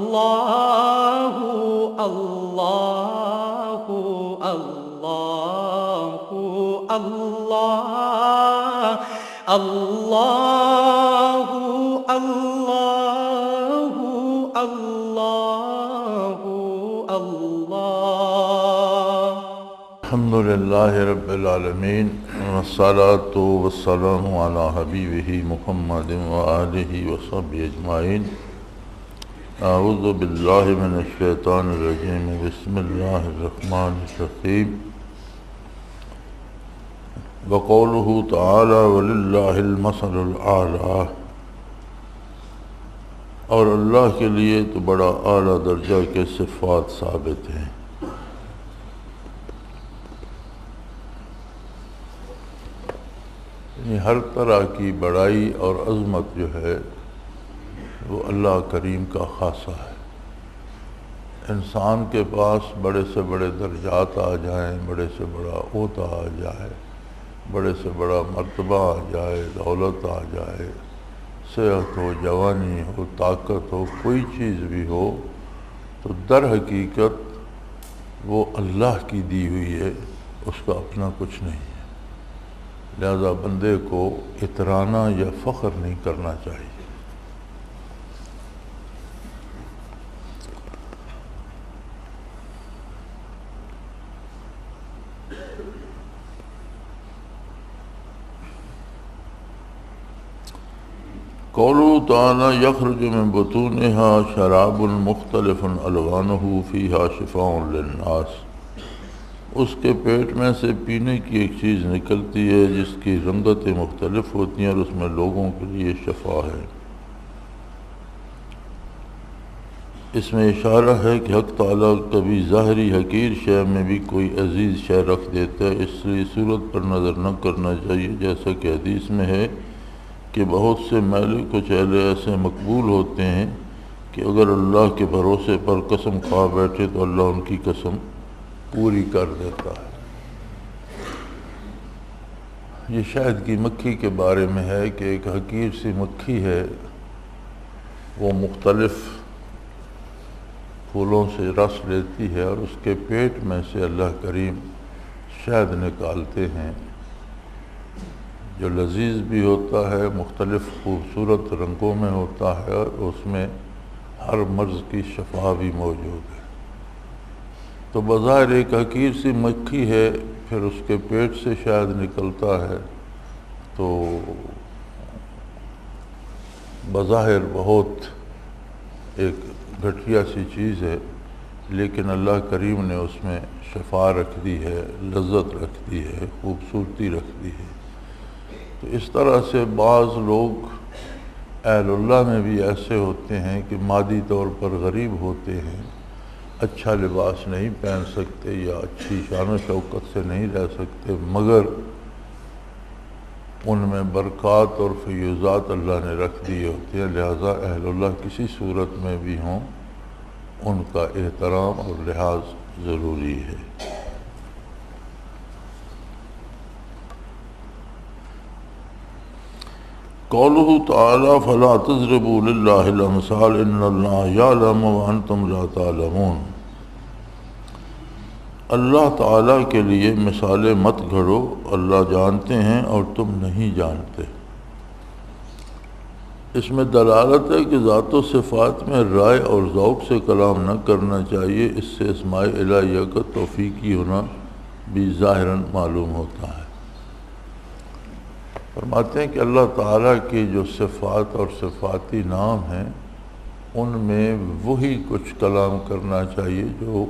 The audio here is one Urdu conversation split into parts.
اللہ اللہ اللہ اللہ اللہ اللہ اللہ اللہ۔ الحمدللہ رب العالمین والصلاة والسلام علی حبیبہ محمد وآلہ وصحبہ اجمعین۔ اعوذ باللہ من الشیطان الرجیم، بسم اللہ الرحمن الرحیم۔ وقولہ تعالی وللہ المثل الاعلی، اور اللہ کے لیے تو بڑا اعلیٰ درجہ کے صفات ثابت ہیں۔ ہر طرح کی بڑائی اور عظمت جو ہے وہ اللہ کریم کا خاصہ ہے۔ انسان کے پاس بڑے سے بڑے درجات آ جائیں، بڑے سے بڑا عہدہ آ جائے، بڑے سے بڑا مرتبہ آ جائے، دولت آ جائے، صحت ہو، جوانی ہو، طاقت ہو، کوئی چیز بھی ہو، تو در حقیقت وہ اللہ کی دی ہوئی ہے، اس کا اپنا کچھ نہیں ہے۔ لہذا بندے کو اترانا یا فخر نہیں کرنا چاہیے۔ قولہ تعالی یخرج من بطونہا شراب مختلف الوانہ فیہا شفاء للناس، اس کے پیٹ میں سے پینے کی ایک چیز نکلتی ہے جس کی رنگتیں مختلف ہوتی ہیں اور اس میں لوگوں کے لیے شفا ہے۔ اس میں اشارہ ہے کہ حق تعالیٰ کبھی ظاہری حقیر شے میں بھی کوئی عزیز شے رکھ دیتا ہے، اس لیے صورت پر نظر نہ کرنا چاہیے، جیسا کہ حدیث میں ہے کہ بہت سے میلے کچیلے ایسے مقبول ہوتے ہیں کہ اگر اللہ کے بھروسے پر قسم کھا بیٹھے تو اللہ ان کی قسم پوری کر دیتا ہے۔ یہ شہد کی مکھی کے بارے میں ہے کہ ایک حقیر سی مکھی ہے، وہ مختلف پھولوں سے رس لیتی ہے اور اس کے پیٹ میں سے اللہ کریم شہد نکالتے ہیں جو لذیذ بھی ہوتا ہے، مختلف خوبصورت رنگوں میں ہوتا ہے، اور اس میں ہر مرض کی شفا بھی موجود ہے۔ تو بظاہر ایک حقیر سی مکھی ہے، پھر اس کے پیٹ سے شہد نکلتا ہے، تو بظاہر بہت ایک گھٹیا سی چیز ہے، لیکن اللہ کریم نے اس میں شفا رکھ دی ہے، لذت رکھ دی ہے، خوبصورتی رکھ دی ہے۔ تو اس طرح سے بعض لوگ اہل اللہ میں بھی ایسے ہوتے ہیں کہ مادی طور پر غریب ہوتے ہیں، اچھا لباس نہیں پہن سکتے یا اچھی شان و شوکت سے نہیں رہ سکتے، مگر ان میں برکات اور فیوزات اللہ نے رکھ دیے ہوتے ہیں، لہذا اہل اللہ کسی صورت میں بھی ہوں ان کا احترام اور لحاظ ضروری ہے۔ قولہ تعالی فلا تضربوا للہ الامثال ان اللہ یعلم وانتم لا تعلمون، اللہ تعالیٰ کے لیے مثالیں مت گھڑو، اللہ جانتے ہیں اور تم نہیں جانتے۔ اس میں دلالت ہے کہ ذات و صفات میں رائے اور ذوق سے کلام نہ کرنا چاہیے، اس سے اسماء الہیہ کا توفیقی ہونا بھی ظاہراً معلوم ہوتا ہے۔ فرماتے ہیں کہ اللہ تعالیٰ کی جو صفات اور صفاتی نام ہیں ان میں وہی کچھ کلام کرنا چاہیے جو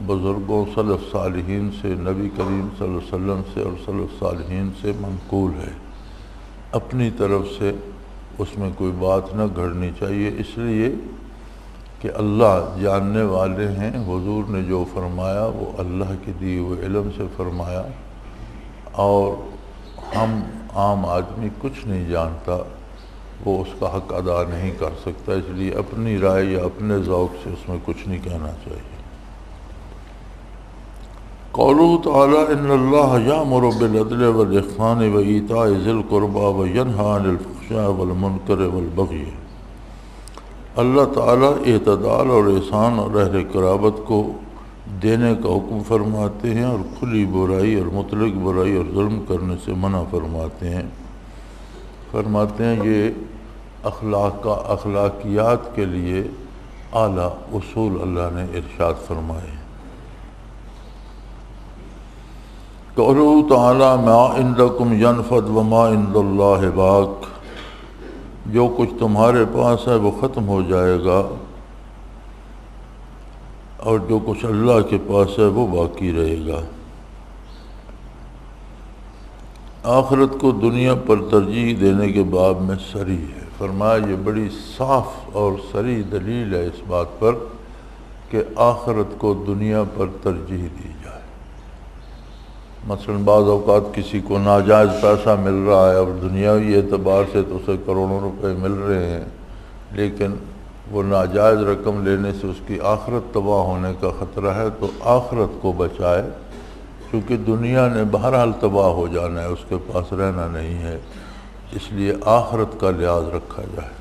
بزرگوں سلف صالحین سے، نبی کریم صلی اللہ علیہ وسلم سے اور سلف صالحین سے منقول ہے۔ اپنی طرف سے اس میں کوئی بات نہ گھڑنی چاہیے، اس لیے کہ اللہ جاننے والے ہیں۔ حضور نے جو فرمایا وہ اللہ کے دیے ہوئے علم سے فرمایا، اور ہم عام آدمی کچھ نہیں جانتا، وہ اس کا حق ادا نہیں کر سکتا، اس لیے اپنی رائے یا اپنے ذوق سے اس میں کچھ نہیں کہنا چاہیے۔ قولہ تعالی ان اللہ یامر بالعدل والاحسان وایتاء ذی القربی وینہی عن الفحشاء والمنکر والبغی، اللہ تعالیٰ اعتدال اور احسان اور اہل قرابت کو دینے کا حکم فرماتے ہیں اور کھلی برائی اور مطلق برائی اور ظلم کرنے سے منع فرماتے ہیں۔ فرماتے ہیں یہ اخلاقیات کے لیے اعلیٰ اصول اللہ نے ارشاد فرمائے۔ قولہ تعالیٰ ما عندکم ینفد وما عند اللہ باق، جو کچھ تمہارے پاس ہے وہ ختم ہو جائے گا اور جو کچھ اللہ کے پاس ہے وہ باقی رہے گا۔ آخرت کو دنیا پر ترجیح دینے کے باب میں صریح ہے۔ فرمایا یہ بڑی صاف اور صریح دلیل ہے اس بات پر کہ آخرت کو دنیا پر ترجیح دی جائے۔ مثلا بعض اوقات کسی کو ناجائز پیسہ مل رہا ہے اور دنیاوی اعتبار سے تو اسے کروڑوں روپے مل رہے ہیں، لیکن وہ ناجائز رقم لینے سے اس کی آخرت تباہ ہونے کا خطرہ ہے، تو آخرت کو بچائے، کیونکہ دنیا نے بہرحال تباہ ہو جانا ہے، اس کے پاس رہنا نہیں ہے، اس لیے آخرت کا لحاظ رکھا جائے۔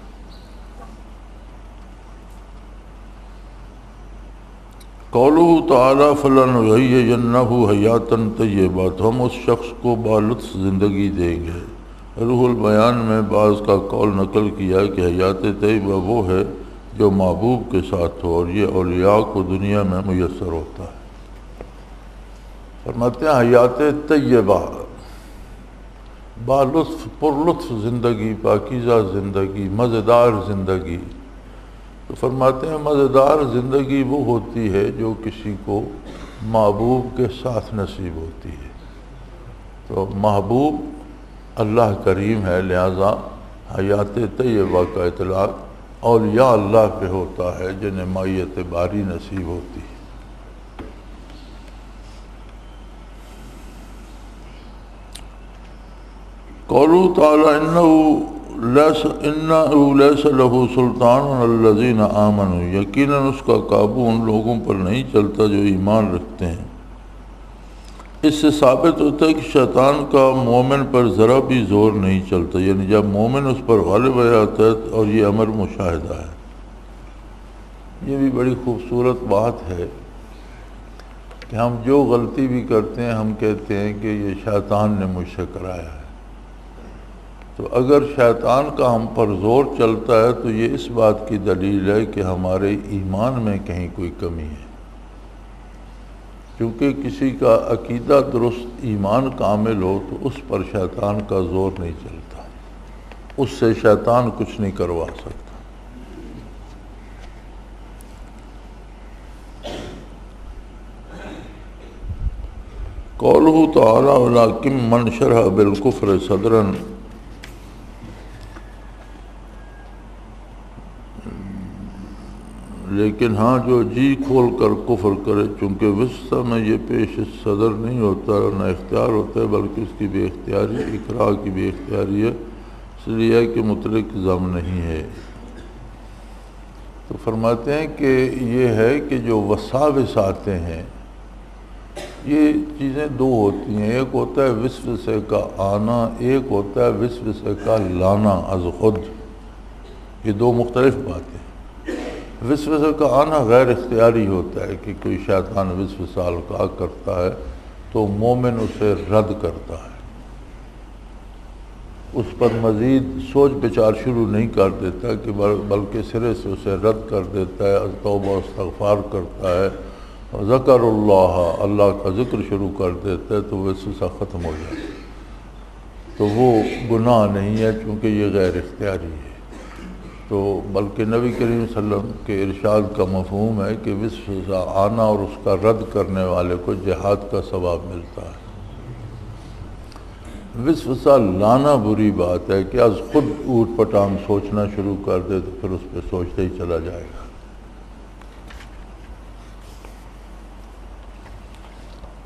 قولہ تعالیٰ فَلَنُحْيِيَنَّهُ حَيَاتًا طَيِّبَةً، ہم اس شخص کو بالطف زندگی دیں گے۔ روح البیان میں بعض کا قول نقل کیا کہ حیات طیبہ وہ ہے جو محبوب کے ساتھ ہو، اور یہ اولیاء کو دنیا میں میسر ہوتا ہے۔ فرماتے ہیں حیات طیبہ، بالطف پرلطف زندگی، پاکیزہ زندگی، مزیدار زندگی۔ تو فرماتے ہیں مزیدار زندگی وہ ہوتی ہے جو کسی کو محبوب کے ساتھ نصیب ہوتی ہے۔ تو محبوب اللہ کریم ہے، لہذا حیات طیبہ کا اطلاق اولیاء اللہ پہ ہوتا ہے جنہیں معیت باری نصیب ہوتی ہے۔ قولہ تعالیٰ انہ لیس لہ سلطان علی الذین آمنوا، یقیناً اس کا قابو ان لوگوں پر نہیں چلتا جو ایمان رکھتے ہیں۔ اس سے ثابت ہوتا ہے کہ شیطان کا مومن پر ذرا بھی زور نہیں چلتا، یعنی جب مومن اس پر غالب آ جاتا ہے، اور یہ امر مشاہدہ ہے۔ یہ بھی بڑی خوبصورت بات ہے کہ ہم جو غلطی بھی کرتے ہیں ہم کہتے ہیں کہ یہ شیطان نے مجھ سے کرایا ہے۔ تو اگر شیطان کا ہم پر زور چلتا ہے تو یہ اس بات کی دلیل ہے کہ ہمارے ایمان میں کہیں کوئی کمی ہے، کیونکہ کسی کا عقیدہ درست، ایمان کامل ہو تو اس پر شیطان کا زور نہیں چلتا، اس سے شیطان کچھ نہیں کروا سکتا۔ قولہ تعالیٰ وَلَٰكِن مَّن شَرَحَ بِالْكُفْرِ صَدْرًا، لیکن ہاں جو جی کھول کر کفر کرے، چونکہ وسطی میں یہ پیش صدر نہیں ہوتا نہ اختیار ہوتا ہے، بلکہ اس کی بے اختیاری اقرار کی بے اختیاری ہے، اس لیے ہے کہ مطلق ضم نہیں ہے۔ تو فرماتے ہیں کہ یہ ہے کہ جو وساوس آتے ہیں یہ چیزیں دو ہوتی ہیں، ایک ہوتا ہے وسوسے کا آنا، ایک ہوتا ہے وسوسے کا لانا از خود۔ یہ دو مختلف باتیں۔ وسوسے کا آنا غیر اختیاری ہوتا ہے کہ کوئی شیطان وسوسہ القاء کرتا ہے تو مومن اسے رد کرتا ہے، اس پر مزید سوچ بچار شروع نہیں کر دیتا کہ بلکہ سرے سے اسے رد کر دیتا ہے، توبہ و استغفار کرتا ہے، ذکر اللہ کا ذکر شروع کر دیتا ہے، تو وسوسہ ختم ہو جاتا ہے۔ تو وہ گناہ نہیں ہے چونکہ یہ غیر اختیاری ہے۔ تو بلکہ نبی کریم صلی اللہ علیہ وسلم کے ارشاد کا مفہوم ہے کہ وسوسہ آنا اور اس کا رد کرنے والے کو جہاد کا ثواب ملتا ہے۔ وسوسہ لانا بری بات ہے کہ از خود اوٹ پٹانگ سوچنا شروع کر دے تو پھر اس پہ سوچتے ہی چلا جائے گا۔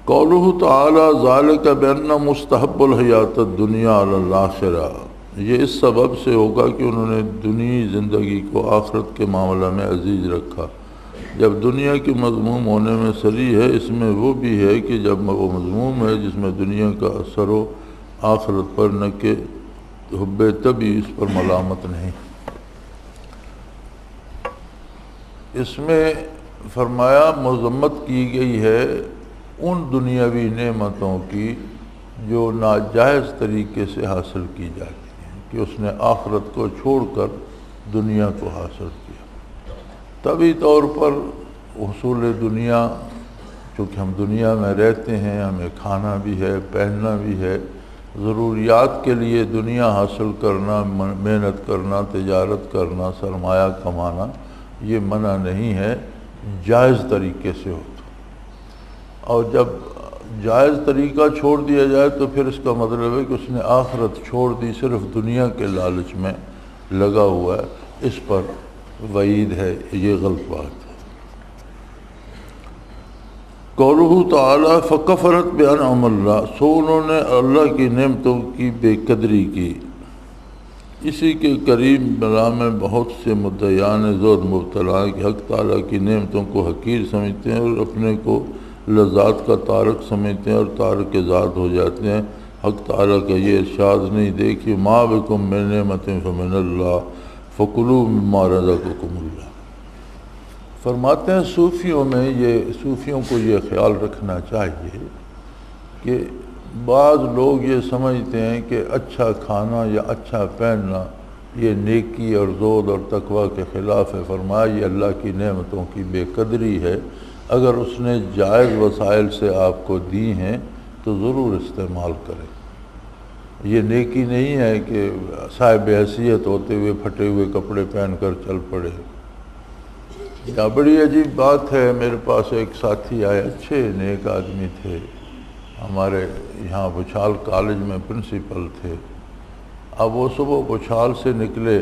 قولہ تعالیٰ ذالک بأن مستحب الحیات الدنیا علی الآخرہ، یہ اس سبب سے ہوگا کہ انہوں نے دنیی زندگی کو آخرت کے معاملہ میں عزیز رکھا۔ جب دنیا کی مذموم ہونے میں صریح ہے، اس میں وہ بھی ہے کہ جب وہ مذموم ہے جس میں دنیا کا اثر ہو آخرت پر، نہ کہ حب طبعی اس پر ملامت نہیں۔ اس میں فرمایا مذمت کی گئی ہے ان دنیاوی نعمتوں کی جو ناجائز طریقے سے حاصل کی جاتی ہیں، کہ اس نے آخرت کو چھوڑ کر دنیا کو حاصل کیا۔ طبی طور پر حصول دنیا، چونکہ ہم دنیا میں رہتے ہیں، ہمیں کھانا بھی ہے، پہننا بھی ہے، ضروریات کے لیے دنیا حاصل کرنا، محنت کرنا، تجارت کرنا، سرمایہ کمانا، یہ منع نہیں ہے، جائز طریقے سے ہو تو۔ اور جب جائز طریقہ چھوڑ دیا جائے تو پھر اس کا مطلب ہے کہ اس نے آخرت چھوڑ دی، صرف دنیا کے لالچ میں لگا ہوا ہے، اس پر وعید ہے، یہ غلط بات ہے۔ قولہ تعالی فکفرت بانعم اللہ، سو انہوں نے اللہ کی نعمتوں کی بے قدری کی۔ اسی کے قریب بلا میں بہت سے مدعیان زہد مبتلا ہیں کہ حق تعالیٰ کی نعمتوں کو حقیر سمجھتے ہیں اور اپنے کو لذات کا تارک سمجھتے ہیں اور تارک ذات ہو جاتے ہیں۔ حق تعالیٰ کا یہ ارشاد نہیں دیکھیے ما بکم من نعمت فمن اللہ فکلوا مما رزقکم اللہ۔ فرماتے ہیں صوفیوں کو یہ خیال رکھنا چاہیے کہ بعض لوگ یہ سمجھتے ہیں کہ اچھا کھانا یا اچھا پہننا یہ نیکی اور زہد اور تقوی کے خلاف ہے۔ فرمایا یہ اللہ کی نعمتوں کی بے قدری ہے، اگر اس نے جائز وسائل سے آپ کو دی ہیں تو ضرور استعمال کریں۔ یہ نیکی نہیں ہے کہ صاحب حیثیت ہوتے ہوئے پھٹے ہوئے کپڑے پہن کر چل پڑے۔ یا بڑی عجیب بات ہے، میرے پاس ایک ساتھی آئے، اچھے نیک آدمی تھے، ہمارے یہاں بچھال کالج میں پرنسپل تھے۔ اب وہ صبح بچھال سے نکلے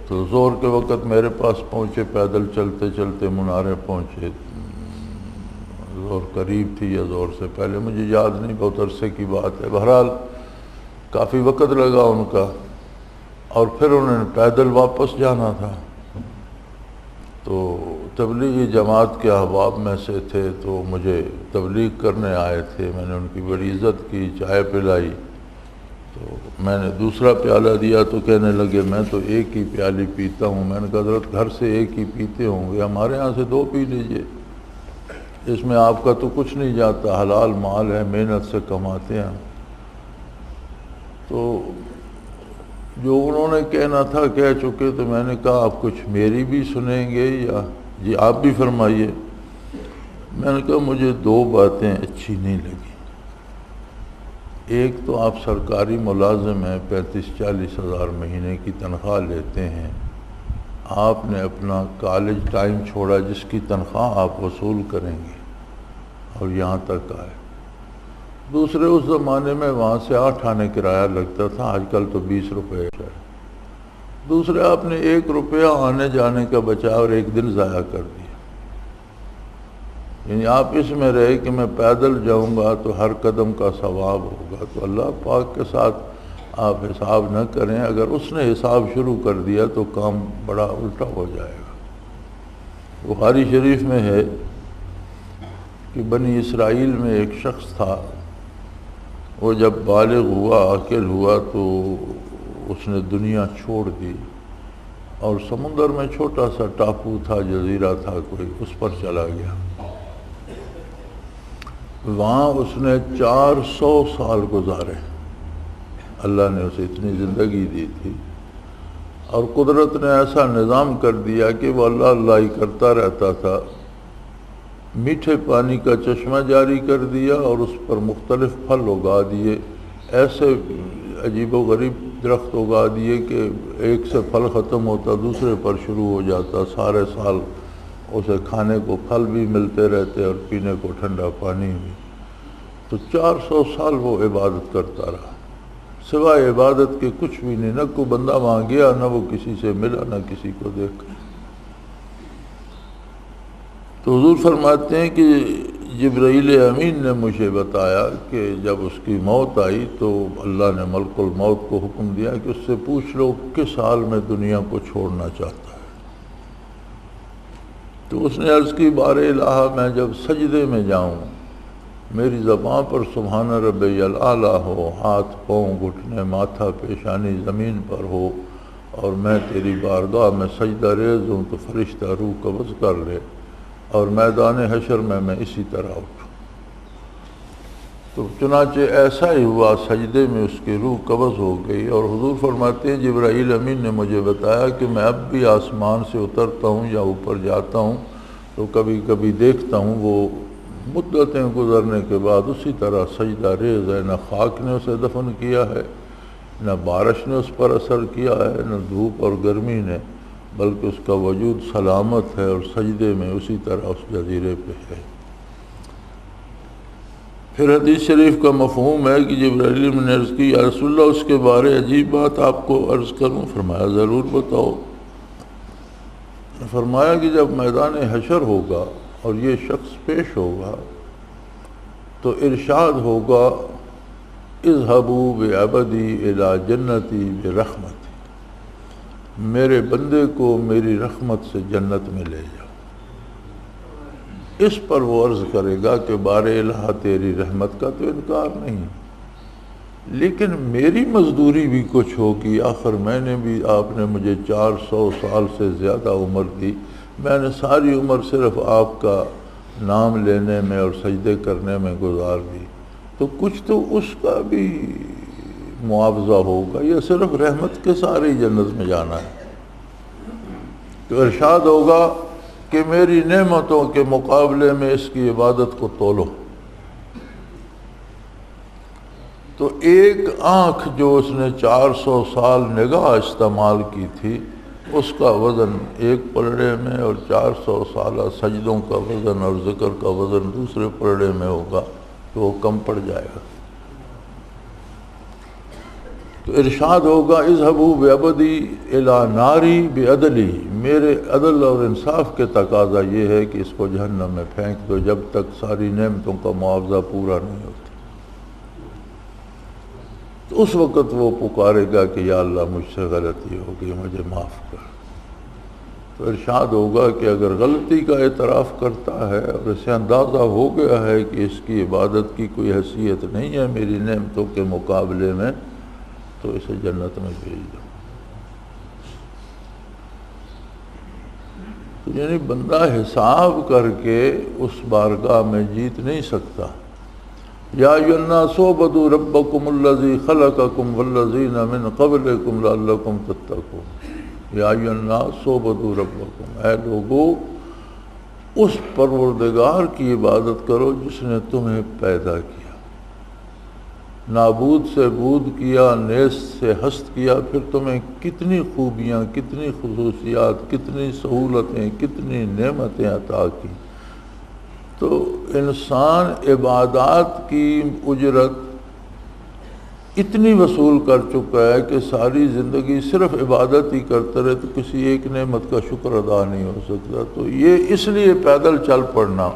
تو زور کے وقت میرے پاس پہنچے، پیدل چلتے چلتے منارے پہنچے۔ زور قریب تھی یا زور سے پہلے مجھے یاد نہیں، بہت عرصے کی بات ہے۔ بہرحال کافی وقت لگا ان کا، اور پھر انہوں نے پیدل واپس جانا تھا۔ تو تبلیغی جماعت کے احباب میں سے تھے، تو مجھے تبلیغ کرنے آئے تھے، میں نے ان کی بڑی عزت کی، چائے پلائی۔ تو میں نے دوسرا پیالہ دیا تو کہنے لگے میں تو ایک ہی پیالی پیتا ہوں۔ میں نے کہا حضرت گھر سے ایک ہی پیتے ہوں گے، ہمارے ہاں سے 2 پی لیجئے، اس میں آپ کا تو کچھ نہیں جاتا، حلال مال ہے، محنت سے کماتے ہیں۔ تو جو انہوں نے کہنا تھا کہہ چکے، تو میں نے کہا آپ کچھ میری بھی سنیں گے یا جی آپ بھی فرمائیے۔ میں نے کہا مجھے 2 باتیں اچھی نہیں لگی۔ ایک تو آپ سرکاری ملازم ہیں، 35-40 ہزار مہینے کی تنخواہ لیتے ہیں، آپ نے اپنا کالج ٹائم چھوڑا جس کی تنخواہ آپ وصول کریں گے اور یہاں تک آئے۔ دوسرے اس زمانے میں وہاں سے 8 آنے کرایہ لگتا تھا، آج کل تو 20 روپے ہے۔ دوسرے آپ نے 1 روپیہ آنے جانے کا بچا اور 1 دن ضائع کر دیا۔ یعنی آپ اس میں رہے کہ میں پیدل جاؤں گا تو ہر قدم کا ثواب ہوگا، تو اللہ پاک کے ساتھ آپ حساب نہ کریں۔ اگر اس نے حساب شروع کر دیا تو کام بڑا الٹا ہو جائے گا۔ بخاری شریف میں ہے کہ بنی اسرائیل میں ایک شخص تھا، وہ جب بالغ ہوا، عاقل ہوا، تو اس نے دنیا چھوڑ دی اور سمندر میں چھوٹا سا ٹاپو تھا، جزیرہ تھا کوئی، اس پر چلا گیا۔ وہاں اس نے 400 سال گزارے۔ اللہ نے اسے اتنی زندگی دی تھی، اور قدرت نے ایسا نظام کر دیا کہ وہ اللہ اللہ ہی کرتا رہتا تھا۔ میٹھے پانی کا چشمہ جاری کر دیا اور اس پر مختلف پھل اگا دیے، ایسے عجیب و غریب درخت اگا دیے کہ ایک سے پھل ختم ہوتا دوسرے پر شروع ہو جاتا، سارے سال اسے کھانے کو پھل بھی ملتے رہتے اور پینے کو ٹھنڈا پانی بھی۔ تو 400 سال وہ عبادت کرتا رہا، سوائے عبادت کے کچھ بھی نہیں، نہ کوئی بندہ وہاں گیا، نہ وہ کسی سے ملا، نہ کسی کو دیکھا۔ تو حضور فرماتے ہیں کہ جبرائیل امین نے مجھے بتایا کہ جب اس کی موت آئی تو اللہ نے ملک الموت کو حکم دیا کہ اس سے پوچھ لو کس حال میں دنیا کو چھوڑنا چاہتا ہے۔ تو اس نے عرض کی بار الہ میں جب سجدے میں جاؤں، میری زبان پر سبحان ربی الاعلیٰ ہو، ہاتھ پاؤں گھٹنے ماتھا پیشانی زمین پر ہو، اور میں تیری بارگاہ میں سجدہ ریز ہوں تو فرشتہ روح قبض کر لے اور میدان حشر میں اسی طرح اٹھوں۔ تو چنانچہ ایسا ہی ہوا، سجدے میں اس کی روح قبض ہو گئی، اور حضور فرماتے ہیں جبرائیل امین نے مجھے بتایا کہ میں اب بھی آسمان سے اترتا ہوں یا اوپر جاتا ہوں تو کبھی کبھی دیکھتا ہوں وہ مدتیں گزرنے کے بعد اسی طرح سجدہ ریز ہے، نہ خاک نے اسے دفن کیا ہے، نہ بارش نے اس پر اثر کیا ہے، نہ دھوپ اور گرمی نے، بلکہ اس کا وجود سلامت ہے اور سجدے میں اسی طرح اس جزیرے پہ ہے۔ پھر حدیث شریف کا مفہوم ہے کہ جبرائیل نے عرض کی یا رسول اللہ اس کے بارے عجیب بات آپ کو عرض کروں؟ فرمایا ضرور بتاؤ۔ فرمایا کہ جب میدان حشر ہوگا اور یہ شخص پیش ہوگا تو ارشاد ہوگا اذهبوا بعبدی الی جنتی برحمتی، میرے بندے کو میری رحمت سے جنت میں لے جاؤ۔ اس پر وہ عرض کرے گا کہ بار الہ تیری رحمت کا تو انکار نہیں، لیکن میری مزدوری بھی کچھ ہوگی، آخر میں نے بھی، آپ نے مجھے 400 سال سے زیادہ عمر دی، میں نے ساری عمر صرف آپ کا نام لینے میں اور سجدے کرنے میں گزار دی، تو کچھ تو اس کا بھی معاوضہ ہوگا، یا صرف رحمت کے سارے جنت میں جانا ہے؟ تو ارشاد ہوگا کہ میری نعمتوں کے مقابلے میں اس کی عبادت کو تولو۔ تو ایک آنکھ جو اس نے 400 سال نگاہ استعمال کی تھی اس کا وزن ایک پلڑے میں، اور 400 سالہ سجدوں کا وزن اور ذکر کا وزن دوسرے پلڑے میں ہوگا، تو وہ کم پڑ جائے گا۔ تو ارشاد ہوگا اذهبوا بعبدی الی ناری بعدلی، میرے عدل اور انصاف کے تقاضا یہ ہے کہ اس کو جہنم میں پھینک دو جب تک ساری نعمتوں کا معاوضہ پورا نہیں ہوتا۔ تو اس وقت وہ پکارے گا کہ یا اللہ مجھ سے غلطی ہو گئی، مجھے معاف کر۔ تو ارشاد ہوگا کہ اگر غلطی کا اعتراف کرتا ہے اور اسے اندازہ ہو گیا ہے کہ اس کی عبادت کی کوئی حیثیت نہیں ہے میری نعمتوں کے مقابلے میں، تو اسے جنت میں بھیج دو۔ تو یعنی بندہ حساب کر کے اس بارگاہ میں جیت نہیں سکتا۔ یا ایھا الناس اعبدوا ربکم الذی خلقکم والذین من قبلکم لعلکم تتقون۔ یا ایھا الناس اعبدوا ربکم، اے لوگو اس پروردگار کی عبادت کرو جس نے تمہیں پیدا کیا، نابود سے بود کیا، نیست سے ہست کیا، پھر تمہیں کتنی خوبیاں، کتنی خصوصیات، کتنی سہولتیں، کتنی نعمتیں عطا کی۔ تو انسان عبادات کی اجرت اتنی وصول کر چکا ہے کہ ساری زندگی صرف عبادت ہی کرتا رہے تو کسی ایک نعمت کا شکر ادا نہیں ہو سکتا۔ تو یہ اس لیے پیدل چل پڑنا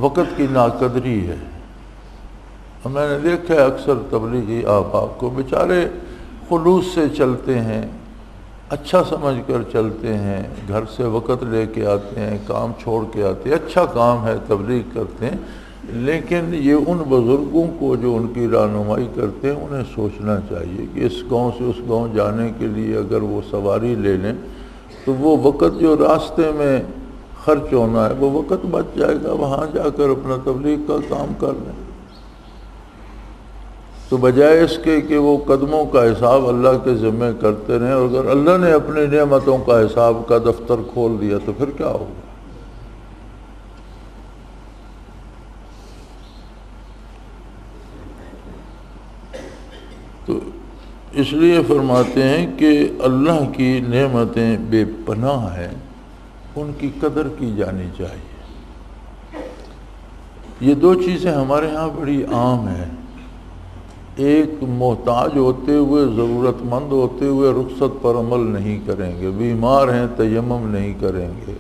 وقت کی ناقدری ہے۔ میں نے دیکھا ہے اکثر تبلیغی احباب کو، بیچارے خلوص سے چلتے ہیں، اچھا سمجھ کر چلتے ہیں، گھر سے وقت لے کے آتے ہیں، کام چھوڑ کے آتے ہیں، اچھا کام ہے، تبلیغ کرتے ہیں، لیکن یہ ان بزرگوں کو جو ان کی رہنمائی کرتے ہیں انہیں سوچنا چاہیے کہ اس گاؤں سے اس گاؤں جانے کے لیے اگر وہ سواری لے لیں تو وہ وقت جو راستے میں خرچ ہونا ہے وہ وقت بچ جائے گا، وہاں جا کر اپنا تبلیغ کا کام کر لیں۔ تو بجائے اس کے کہ وہ قدموں کا حساب اللہ کے ذمہ کرتے رہیں، اور اگر اللہ نے اپنی نعمتوں کا حساب کا دفتر کھول دیا تو پھر کیا ہوگا؟ تو اس لیے فرماتے ہیں کہ اللہ کی نعمتیں بے پناہ ہیں، ان کی قدر کی جانی چاہیے۔ یہ دو چیزیں ہمارے ہاں بڑی عام ہیں، ایک محتاج ہوتے ہوئے، ضرورت مند ہوتے ہوئے رخصت پر عمل نہیں کریں گے، بیمار ہیں تیمم نہیں کریں گے۔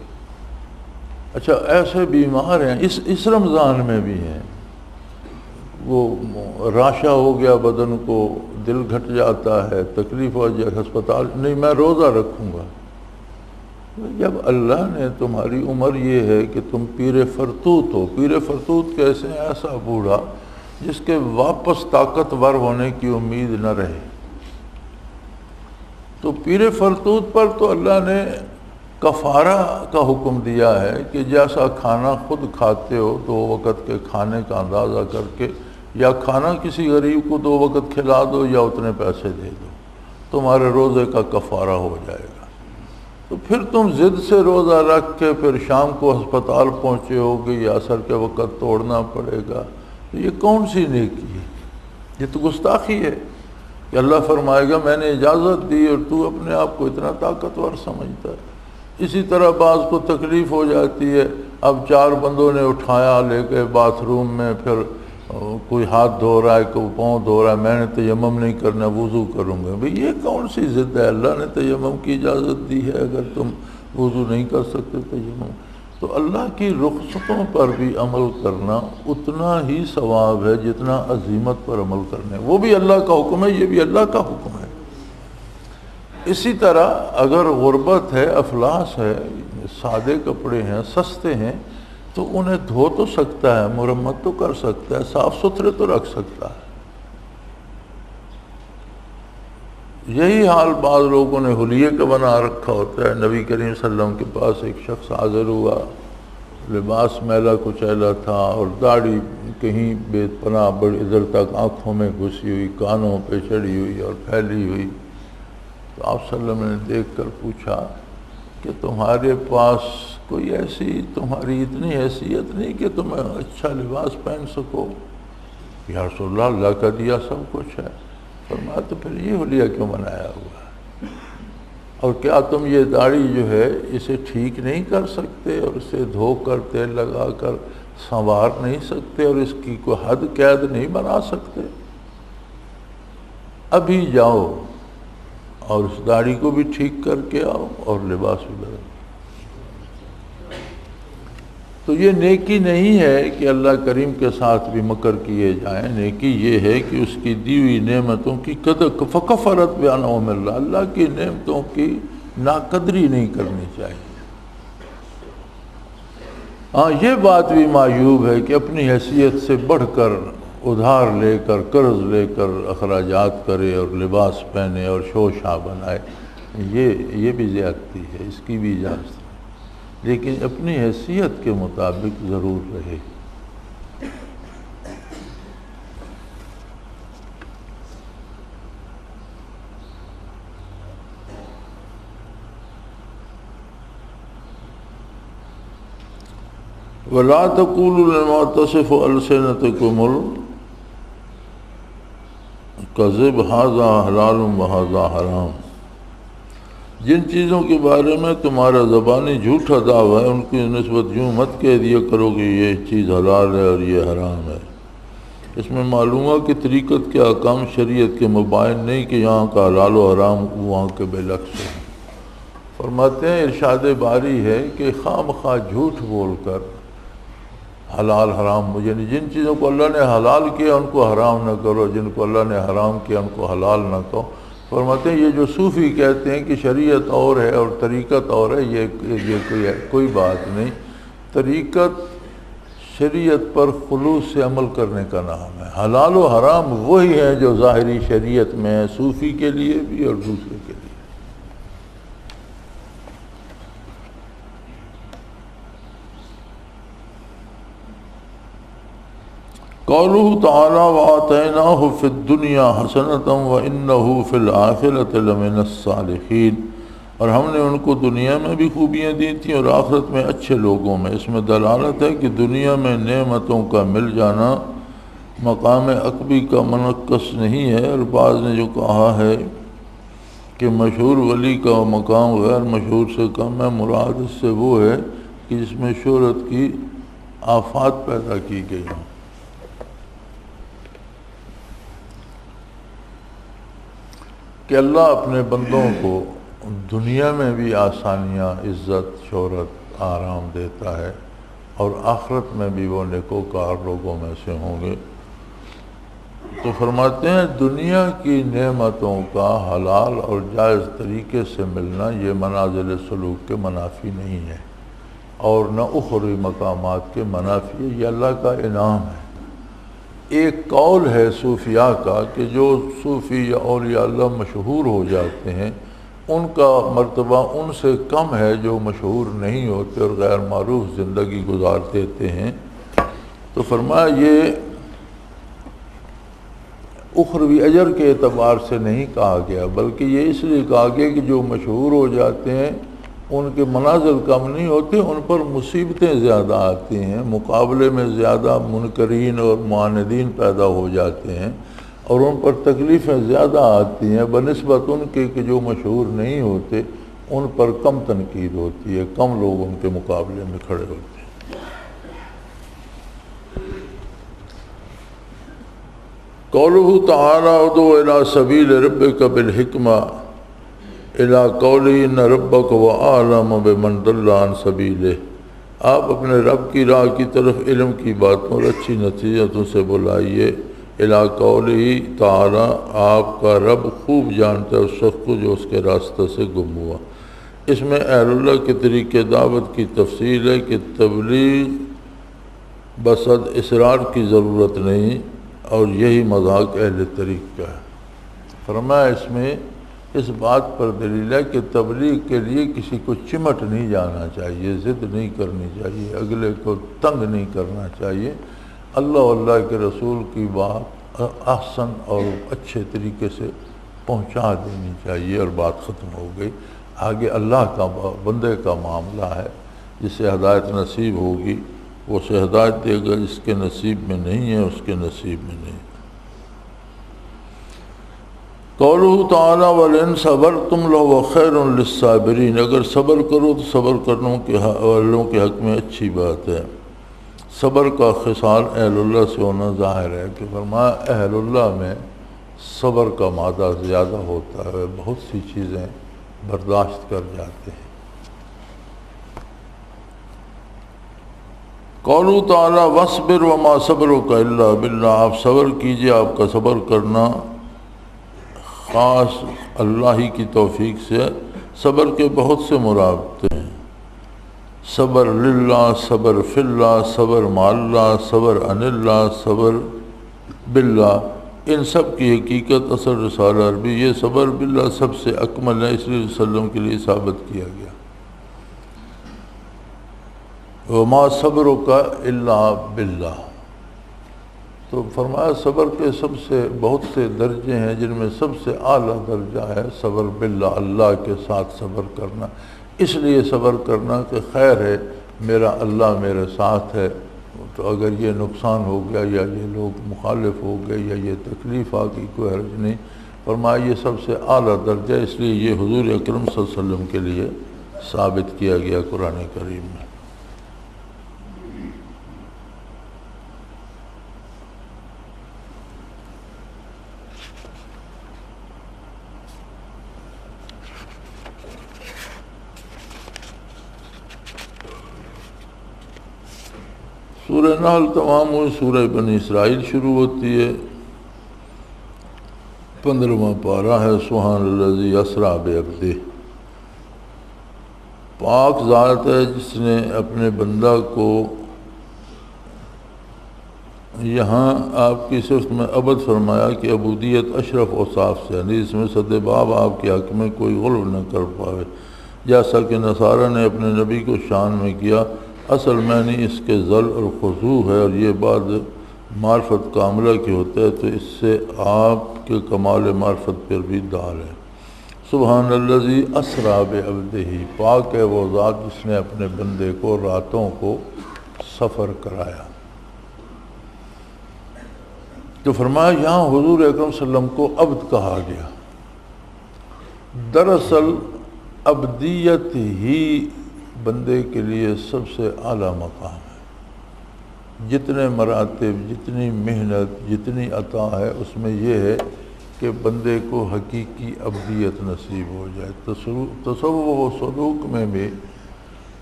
اچھا ایسے بیمار ہیں اس رمضان میں بھی ہیں، وہ راشہ ہو گیا بدن کو، دل گھٹ جاتا ہے، تکلیف ہو جائے، ہسپتال نہیں میں روزہ رکھوں گا۔ جب اللہ نے تمہاری عمر یہ ہے کہ تم پیر فرتوت ہو، پیر فرتوت کیسے ہیں؟ ایسا بوڑھا جس کے واپس طاقتور ہونے کی امید نہ رہے، تو پیر فرتوت پر تو اللہ نے کفارہ کا حکم دیا ہے کہ جیسا کھانا خود کھاتے ہو 2 وقت کے کھانے کا اندازہ کر کے، یا کھانا کسی غریب کو 2 وقت کھلا دو یا اتنے پیسے دے دو، تمہارے روزے کا کفارہ ہو جائے گا۔ تو پھر تم ضد سے روزہ رکھ کے پھر شام کو ہسپتال پہنچے ہو کہ یہ عصر کے وقت توڑنا پڑے گا، تو یہ کون سی نیکی ہے؟ یہ تو گستاخی ہے کہ اللہ فرمائے گا میں نے اجازت دی اور تو اپنے آپ کو اتنا طاقتور سمجھتا ہے۔ اسی طرح بعض کو تکلیف ہو جاتی ہے، اب 4 بندوں نے اٹھایا لے کے باتھ روم میں، پھر کوئی ہاتھ دھو رہا ہے کوئی پاؤں دھو رہا ہے، میں نے تیمم نہیں کرنا وضو کروں گا۔ بھئی یہ کون سی ضد ہے؟ اللہ نے تیمم کی اجازت دی ہے، اگر تم وضو نہیں کر سکتے تیمم۔ تو اللہ کی رخصتوں پر بھی عمل کرنا اتنا ہی ثواب ہے جتنا عزیمت پر عمل کرنے، وہ بھی اللہ کا حکم ہے، یہ بھی اللہ کا حکم ہے۔ اسی طرح اگر غربت ہے، افلاس ہے، سادے کپڑے ہیں، سستے ہیں، تو انہیں دھو تو سکتا ہے، مرمت تو کر سکتا ہے، صاف ستھرے تو رکھ سکتا ہے۔ یہی حال بعض لوگوں نے حلیے کا بنا رکھا ہوتا ہے۔ نبی کریم صلی اللہ علیہ وسلم کے پاس ایک شخص حاضر ہوا، لباس میلا کچیلا تھا اور داڑھی کہیں بے پناہ بڑی ادھر تک آنکھوں میں گھسی ہوئی، کانوں پہ چڑھی ہوئی اور پھیلی ہوئی۔ تو آپ صلی اللہ علیہ وسلم نے دیکھ کر پوچھا کہ تمہارے پاس کوئی ایسی، تمہاری اتنی حیثیت نہیں کہ تم اچھا لباس پہن سکو؟ یا رسول اللہ، اللہ کا دیا سب کچھ ہے۔ فرمایا تو پھر یہ حلیہ کیوں بنایا ہوا ہے؟ اور کیا تم یہ داڑھی جو ہے اسے ٹھیک نہیں کر سکتے اور اسے دھو کر تیل لگا کر سنوار نہیں سکتے اور اس کی کوئی حد قید نہیں بنا سکتے؟ ابھی جاؤ اور اس داڑھی کو بھی ٹھیک کر کے آؤ اور لباس بھی بدل۔ تو یہ نیکی نہیں ہے کہ اللہ کریم کے ساتھ بھی مکر کیے جائیں، نیکی یہ ہے کہ اس کی دی ہوئی نعمتوں کی قدر فکفرت بانعم اللہ، اللہ کی نعمتوں کی ناقدری نہیں کرنی چاہیے۔ ہاں یہ بات بھی معیوب ہے کہ اپنی حیثیت سے بڑھ کر ادھار لے کر قرض لے کر اخراجات کرے اور لباس پہنے اور شوشا بنائے، یہ بھی زیادتی ہے، اس کی بھی اجازت ہے، لیکن اپنی حیثیت کے مطابق ضرور رہے۔ وَلَا تَقُولُوا لِمَا تَصِفُ أَلْسِنَتُكُمُ الْكَذِبَ هَذَا حَلَالٌ وَهَذَا حَرَامٌ، جن چیزوں کے بارے میں تمہارا زبانی جھوٹا دعویٰ ہے ان کی نسبت یوں مت کہہ دیا کرو کہ یہ چیز حلال ہے اور یہ حرام ہے۔ اس میں معلوم ہے کہ طریقت کے احکام شریعت کے مبائن نہیں کہ یہاں کا حلال و حرام وہاں کے بالعکس ہے۔ فرماتے ہیں ارشاد باری ہے کہ خواہ مخواہ جھوٹ بول کر حلال حرام، یعنی جن چیزوں کو اللہ نے حلال کیا ان کو حرام نہ کرو، جن کو اللہ نے حرام کیا ان کو حلال نہ کرو۔ فرماتے ہیں یہ جو صوفی کہتے ہیں کہ شریعت اور ہے اور طریقت اور ہے، یہ کوئی بات نہیں۔ طریقت شریعت پر خلوص سے عمل کرنے کا نام ہے۔ حلال و حرام وہی ہیں جو ظاہری شریعت میں ہیں، صوفی کے لیے بھی اور دوسرے کے لیے۔ قولہ تعالی وآتیناہ فی الدنیا حسنۃ وانہ فی الآخرۃ لمن الصالحین، اور ہم نے ان کو دنیا میں بھی خوبیاں دی تھیں اور آخرت میں اچھے لوگوں میں۔ اس میں دلالت ہے کہ دنیا میں نعمتوں کا مل جانا مقام عقبی کا منقص نہیں ہے، اور بعض نے جو کہا ہے کہ مشہور ولی کا مقام غیر مشہور سے کم ہے، مراد اس سے وہ ہے کہ جس میں شہرت کی آفات پیدا کی گئی ہیں۔ کہ اللہ اپنے بندوں کو دنیا میں بھی آسانیاں، عزت، شہرت، آرام دیتا ہے، اور آخرت میں بھی وہ نیکوکار لوگوں میں سے ہوں گے۔ تو فرماتے ہیں دنیا کی نعمتوں کا حلال اور جائز طریقے سے ملنا یہ منازل سلوک کے منافی نہیں ہے، اور نہ اخروی مقامات کے منافی ہے، یہ اللہ کا انعام ہے۔ ایک قول ہے صوفیاء کا کہ جو صوفی یا اولیاء اللہ مشہور ہو جاتے ہیں ان کا مرتبہ ان سے کم ہے جو مشہور نہیں ہوتے اور غیر معروف زندگی گزار دیتے ہیں۔ تو فرمایا یہ اخروی اجر کے اعتبار سے نہیں کہا گیا، بلکہ یہ اس لیے کہا گیا کہ جو مشہور ہو جاتے ہیں ان کے منازل کم نہیں ہوتے، ان پر مصیبتیں زیادہ آتی ہیں، مقابلے میں زیادہ منکرین اور معاندین پیدا ہو جاتے ہیں اور ان پر تکلیفیں زیادہ آتی ہیں بنسبت ان کے کہ جو مشہور نہیں ہوتے، ان پر کم تنقید ہوتی ہے، کم لوگ ان کے مقابلے میں کھڑے ہوتے ہیں۔ قولہ تعالی ادعو الی سبیل ربک بالحکمہ الی قولی ان ربک وعالم بمن ضل عن سبیلہ، آپ اپنے رب کی راہ کی طرف علم کی باتوں اور اچھی نصیحتوں سے بلائیے۔ الی قولی تعالی، آپ کا رب خوب جانتا ہے اس شخص کو جو اس کے راستہ سے گم ہوا۔ اس میں اہل اللہ کے طریقے دعوت کی تفصیل ہے کہ تبلیغ بصد اصرار کی ضرورت نہیں، اور یہی مذاق اہل طریق کا ہے۔ فرمایا اس میں اس بات پر دلیل ہے کہ تبلیغ کے لیے کسی کو چمٹ نہیں جانا چاہیے، ضد نہیں کرنی چاہیے، اگلے کو تنگ نہیں کرنا چاہیے، اللہ اور اللہ کے رسول کی بات احسن اور اچھے طریقے سے پہنچا دینی چاہیے اور بات ختم ہو گئی۔ آگے اللہ کا بندے کا معاملہ ہے، جسے ہدایت نصیب ہوگی وہ اسے ہدایت دے گا، جس کے نصیب میں نہیں ہے اس کے نصیب میں نہیں۔ قولہ تعالی وَلَئِن صَبَرْتُمْ لَهُوَ خَيْرٌ لِلصَّابِرِينَ، اگر صبر کرو تو صبر کرنے والوں کے حق میں اچھی بات ہے۔ صبر کا خصال اہل اللہ سے ہونا ظاہر ہے کہ فرمایا اہل اللہ میں صبر کا مادہ زیادہ ہوتا ہے، بہت سی چیزیں برداشت کر جاتے ہیں۔ قولہ تعالی وَاصْبِرْ وَمَا صَبْرُكَ إِلَّا بِاللَّهِ، آپ صبر کیجئے، آپ کا صبر کرنا خاص اللہ ہی کی توفیق سے۔ صبر کے بہت سے مراتب ہیں، صبر للہ، صبر فی اللہ، صبر مع اللہ، صبر عن اللہ، صبر باللہ، ان سب کی حقیقت اصل رسالہ عربی یہ صبر باللہ سب سے اکمل ہے، اس لیے وسلم کے لیے ثابت کیا گیا۔ وما صبرک الا باللہ، تو فرمایا صبر کے سب سے بہت سے درجے ہیں، جن میں سب سے اعلیٰ درجہ ہے صبر باللہ، اللہ کے ساتھ صبر کرنا۔ اس لیے صبر کرنا کہ خیر ہے میرا اللہ میرے ساتھ ہے، تو اگر یہ نقصان ہو گیا یا یہ لوگ مخالف ہو گئے یا یہ تکلیف آ گئی کوئی حرج نہیں۔ فرمایا یہ سب سے اعلیٰ درجہ ہے، اس لیے یہ حضور اکرم صلی اللہ علیہ وسلم کے لیے ثابت کیا گیا قرآن کریم میں۔ سورہ نحل تمام ہوئی، سورہ بنی اسرائیل شروع ہوتی ہے، 15واں پارہ ہے۔ سبحان الذی اسریٰ بعبدہ، پاک ذات ہے جس نے اپنے بندہ کو یہاں آپ کی صفت میں عبد فرمایا کہ عبودیت اشرف اوصاف سے، یعنی اس میں صد باب آپ کے حق میں کوئی غلو نہ کر پاوے، جیسا کہ نصارہ نے اپنے نبی کو شان میں کیا۔ اصل معنی اس کے ذل اور خضوع ہے، اور یہ بات معرفت کاملہ کی ہوتا ہے، تو اس سے آپ کے کمال معرفت پر بھی دال ہے۔ سبحان الذی اسریٰ بعبدہ، پاک ہے وہ ذات جس نے اپنے بندے کو راتوں کو سفر کرایا۔ تو فرمایا یہاں حضور اکرم صلی اللہ علیہ وسلم کو عبد کہا گیا۔ دراصل عبدیت ہی بندے کے لیے سب سے اعلیٰ مقام ہے۔ جتنے مراتب، جتنی محنت، جتنی عطا ہے، اس میں یہ ہے کہ بندے کو حقیقی عبدیت نصیب ہو جائے۔ تصوف و سلوک میں بھی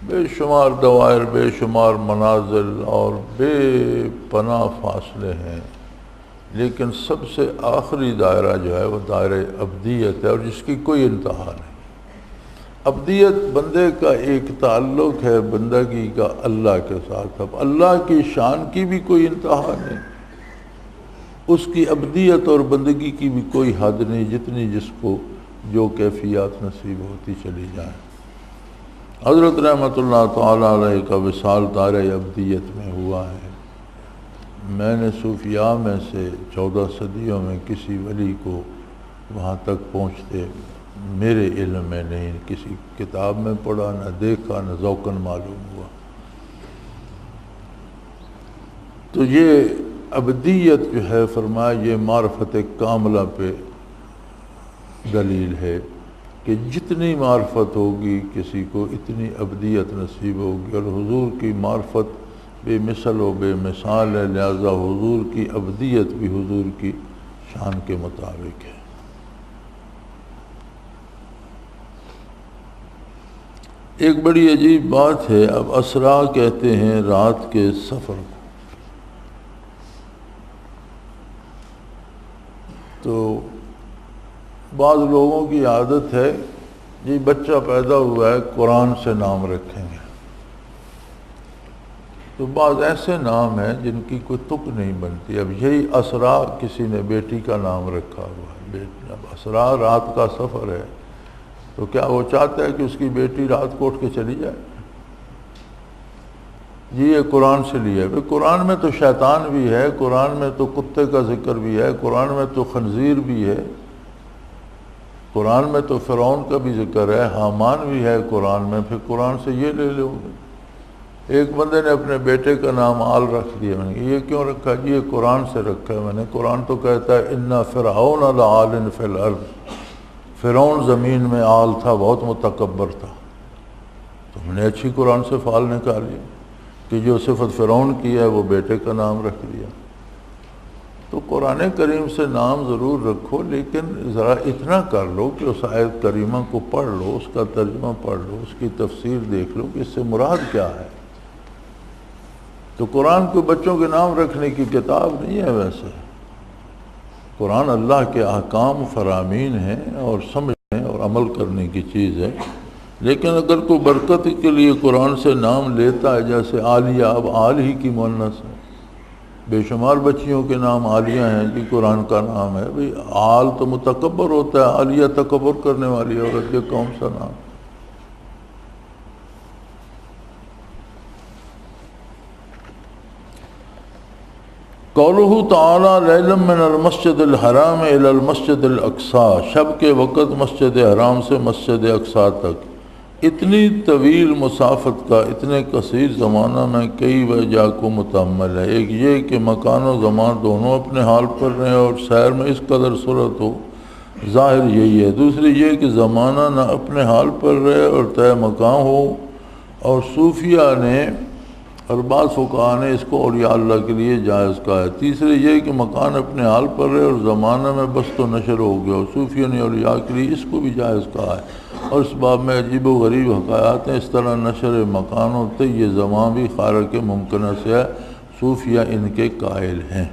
بے شمار دوائر، بے شمار منازل اور بے پناہ فاصلے ہیں، لیکن سب سے آخری دائرہ جو ہے وہ دائرہ عبدیت ہے، اور جس کی کوئی انتہا نہیں۔ عبدیت بندے کا ایک تعلق ہے بندگی کا اللہ کے ساتھ، اب اللہ کی شان کی بھی کوئی انتہا نہیں، اس کی عبدیت اور بندگی کی بھی کوئی حد نہیں، جتنی جس کو جو کیفیات نصیب ہوتی چلی جائیں۔ حضرت رحمۃ اللہ تعالیٰ علیہ کا وصال دار ابدیت میں ہوا ہے۔ میں نے صوفیاء میں سے 14 صدیوں میں کسی ولی کو وہاں تک پہنچتے میرے علم میں نہیں، کسی کتاب میں پڑھا، نہ دیکھا، نہ ذوقاً معلوم ہوا۔ تو یہ ابدیت جو ہے فرمایا یہ معرفت کاملہ پہ دلیل ہے کہ جتنی معرفت ہوگی کسی کو اتنی ابدیت نصیب ہوگی، اور حضور کی معرفت بے مثل و بے مثال ہے، لہذا حضور کی ابدیت بھی حضور کی شان کے مطابق ہے۔ ایک بڑی عجیب بات ہے، اب اسرا کہتے ہیں رات کے سفر کو، تو بعض لوگوں کی عادت ہے جی بچہ پیدا ہوا ہے قرآن سے نام رکھیں گے، تو بعض ایسے نام ہیں جن کی کوئی تک نہیں بنتی۔ اب یہی اسرا کسی نے بیٹی کا نام رکھا ہوا ہے، اب اسرا رات کا سفر ہے، تو کیا وہ چاہتا ہے کہ اس کی بیٹی رات کو اٹھ کے چلی جائے؟ جی یہ قرآن سے لیا ہے۔ قرآن میں تو شیطان بھی ہے، قرآن میں تو کتے کا ذکر بھی ہے، قرآن میں تو خنزیر بھی ہے، قرآن میں تو فرعون کا بھی ذکر ہے، حامان بھی ہے قرآن میں، پھر قرآن سے یہ لے لو گے۔ ایک بندے نے اپنے بیٹے کا نام آل رکھ دیا، میں نے یہ کیوں رکھا؟ جی یہ قرآن سے رکھا ہے میں نے، قرآن تو کہتا ہے اِنَّ فِرْعَوْنَ لَعَالٍ فِي الْأَرْضِ، فرعون زمین میں آل تھا، بہت متکبر تھا، تو ہم نے اچھی قرآن سے فعال نکالی کہ جو صفت فرعون کی ہے وہ بیٹے کا نام رکھ دیا۔ تو قرآن کریم سے نام ضرور رکھو، لیکن ذرا اتنا کر لو کہ اس آیت کریمہ کو پڑھ لو، اس کا ترجمہ پڑھ لو، اس کی تفسیر دیکھ لو کہ اس سے مراد کیا ہے۔ تو قرآن کو بچوں کے نام رکھنے کی کتاب نہیں ہے، ویسے قرآن اللہ کے احکام فرامین ہیں اور سمجھنے اور عمل کرنے کی چیز ہے، لیکن اگر کوئی برکت کے لیے قرآن سے نام لیتا ہے، جیسے عالیہ، اب آل ہی کی مؤنث ہے، بے شمار بچیوں کے نام عالیہ ہیں، جی قرآن کا نام ہے، بھئی آل تو متکبر ہوتا ہے، عالیہ تکبر کرنے والی عورت، یہ کون سا نام؟ قولہ تعالی لیلا من المسجد الحرام الی المسجد الاقصی، شب کے وقت مسجد حرام سے مسجد اقصی تک، اتنی طویل مسافت کا اتنے قصیر زمانہ میں کئی وجہ کو متحمل ہے۔ ایک یہ کہ مکان و زمان دونوں اپنے حال پر رہیں اور سیر میں اس قدر سرعت ہو، ظاہر یہی ہے۔ دوسری یہ کہ زمانہ نہ اپنے حال پر رہے اور طے مکان ہو، اور صوفیہ نے اور بعض فقہاء نے اس کو اولیاء اللہ کے لیے جائز کہا ہے۔ تیسرے یہ کہ مکان اپنے حال پر رہے اور زمانہ میں بست و نشر ہو گیا، اور صوفیہ نے اولیاء کے لیے اس کو بھی جائز کہا ہے، اور اس باب میں عجیب و غریب حکایات ہیں۔ اس طرح نشر مکان ہوتے یہ زمان بھی خارق ممکنہ سے ہے، صوفیہ ان کے قائل ہیں۔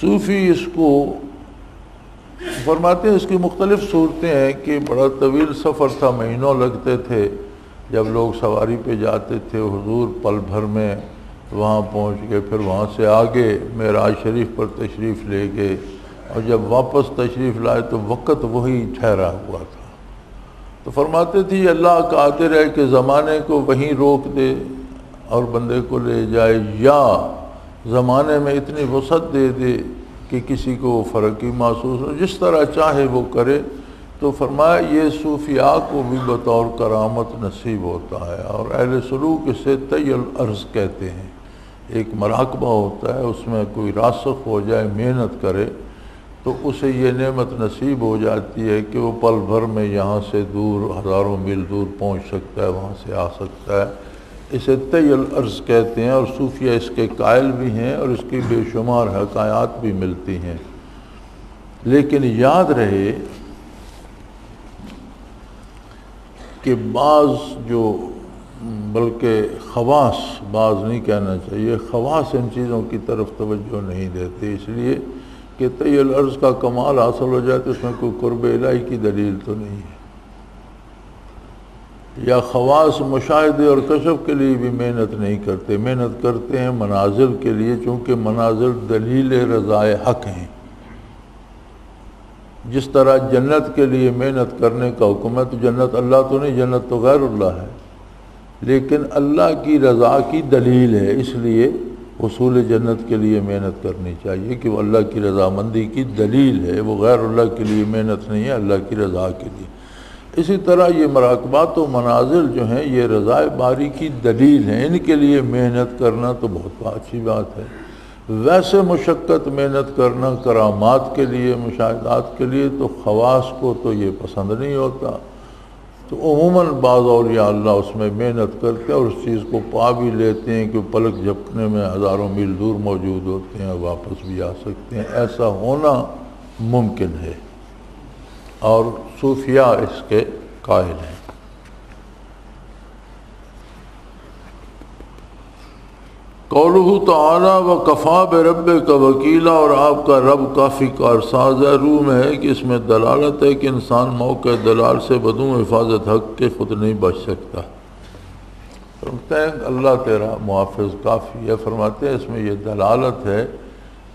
صوفی اس کو فرماتے ہیں، اس کی مختلف صورتیں ہیں کہ بڑا طویل سفر تھا، مہینوں لگتے تھے جب لوگ سواری پہ جاتے تھے، حضور پل بھر میں وہاں پہنچ گئے، پھر وہاں سے آگے معراج شریف پر تشریف لے گئے، اور جب واپس تشریف لائے تو وقت وہی ٹھہرا ہوا تھا۔ تو فرماتے تھے اللہ قادر ہے کہ زمانے کو وہیں روک دے اور بندے کو لے جائے، یا زمانے میں اتنی وسعت دے دے کہ کسی کو فرق ہی محسوس ہو، جس طرح چاہے وہ کرے۔ تو فرمایا یہ صوفیاء کو بھی بطور کرامت نصیب ہوتا ہے، اور اہل سلوک اسے طی الارض کہتے ہیں۔ ایک مراقبہ ہوتا ہے، اس میں کوئی راسخ ہو جائے، محنت کرے تو اسے یہ نعمت نصیب ہو جاتی ہے کہ وہ پل بھر میں یہاں سے دور ہزاروں میل دور پہنچ سکتا ہے، وہاں سے آ سکتا ہے۔ اسے طی الارض کہتے ہیں، اور صوفیہ اس کے قائل بھی ہیں، اور اس کی بے شمار حکایات بھی ملتی ہیں۔ لیکن یاد رہے کہ بعض جو بلکہ خواص، بعض نہیں کہنا چاہیے، خواص ان چیزوں کی طرف توجہ نہیں دیتے، اس لیے کہ طی الارض کا کمال حاصل ہو جائے تو اس میں کوئی قرب الہی کی دلیل تو نہیں ہے، یا خواص مشاہدے اور کشف کے لیے بھی محنت نہیں کرتے، محنت کرتے ہیں منازل کے لیے، چونکہ منازل دلیل رضائے حق ہیں۔ جس طرح جنت کے لیے محنت کرنے کا حکم ہے، تو جنت اللہ تو نہیں، جنت تو غیر اللہ ہے، لیکن اللہ کی رضا کی دلیل ہے، اس لیے حصول جنت کے لیے محنت کرنی چاہیے کہ وہ اللہ کی رضامندی کی دلیل ہے، وہ غیر اللہ کے لیے محنت نہیں ہے، اللہ کی رضا کے لیے۔ اسی طرح یہ مراقبات و منازل جو ہیں یہ رضا باری کی دلیل ہیں، ان کے لیے محنت کرنا تو بہت اچھی بات ہے۔ ویسے مشقت محنت کرنا کرامات کے لیے، مشاہدات کے لیے، تو خواص کو تو یہ پسند نہیں ہوتا، تو عموماً بعض اولیاء اللہ اس میں محنت کرتے ہیں اور اس چیز کو پا بھی لیتے ہیں کہ پلک جھپکنے میں ہزاروں میل دور موجود ہوتے ہیں، واپس بھی آ سکتے ہیں، ایسا ہونا ممکن ہے، اور صوفیاء اس کے قائل ہیں۔ قولہ تعالیٰ وَكَفَىٰ بِرَبِّكَ وَكِيلًا، اور آپ کا رب کافی کارساز ہے۔ روح میں ہے کہ اس میں دلالت ہے کہ انسان موقع دلال سے بدون حفاظت حق کے خود نہیں بچ سکتا۔ فرماتے ہیں اللہ تیرا محافظ کافی ہے، فرماتے ہیں اس میں یہ دلالت ہے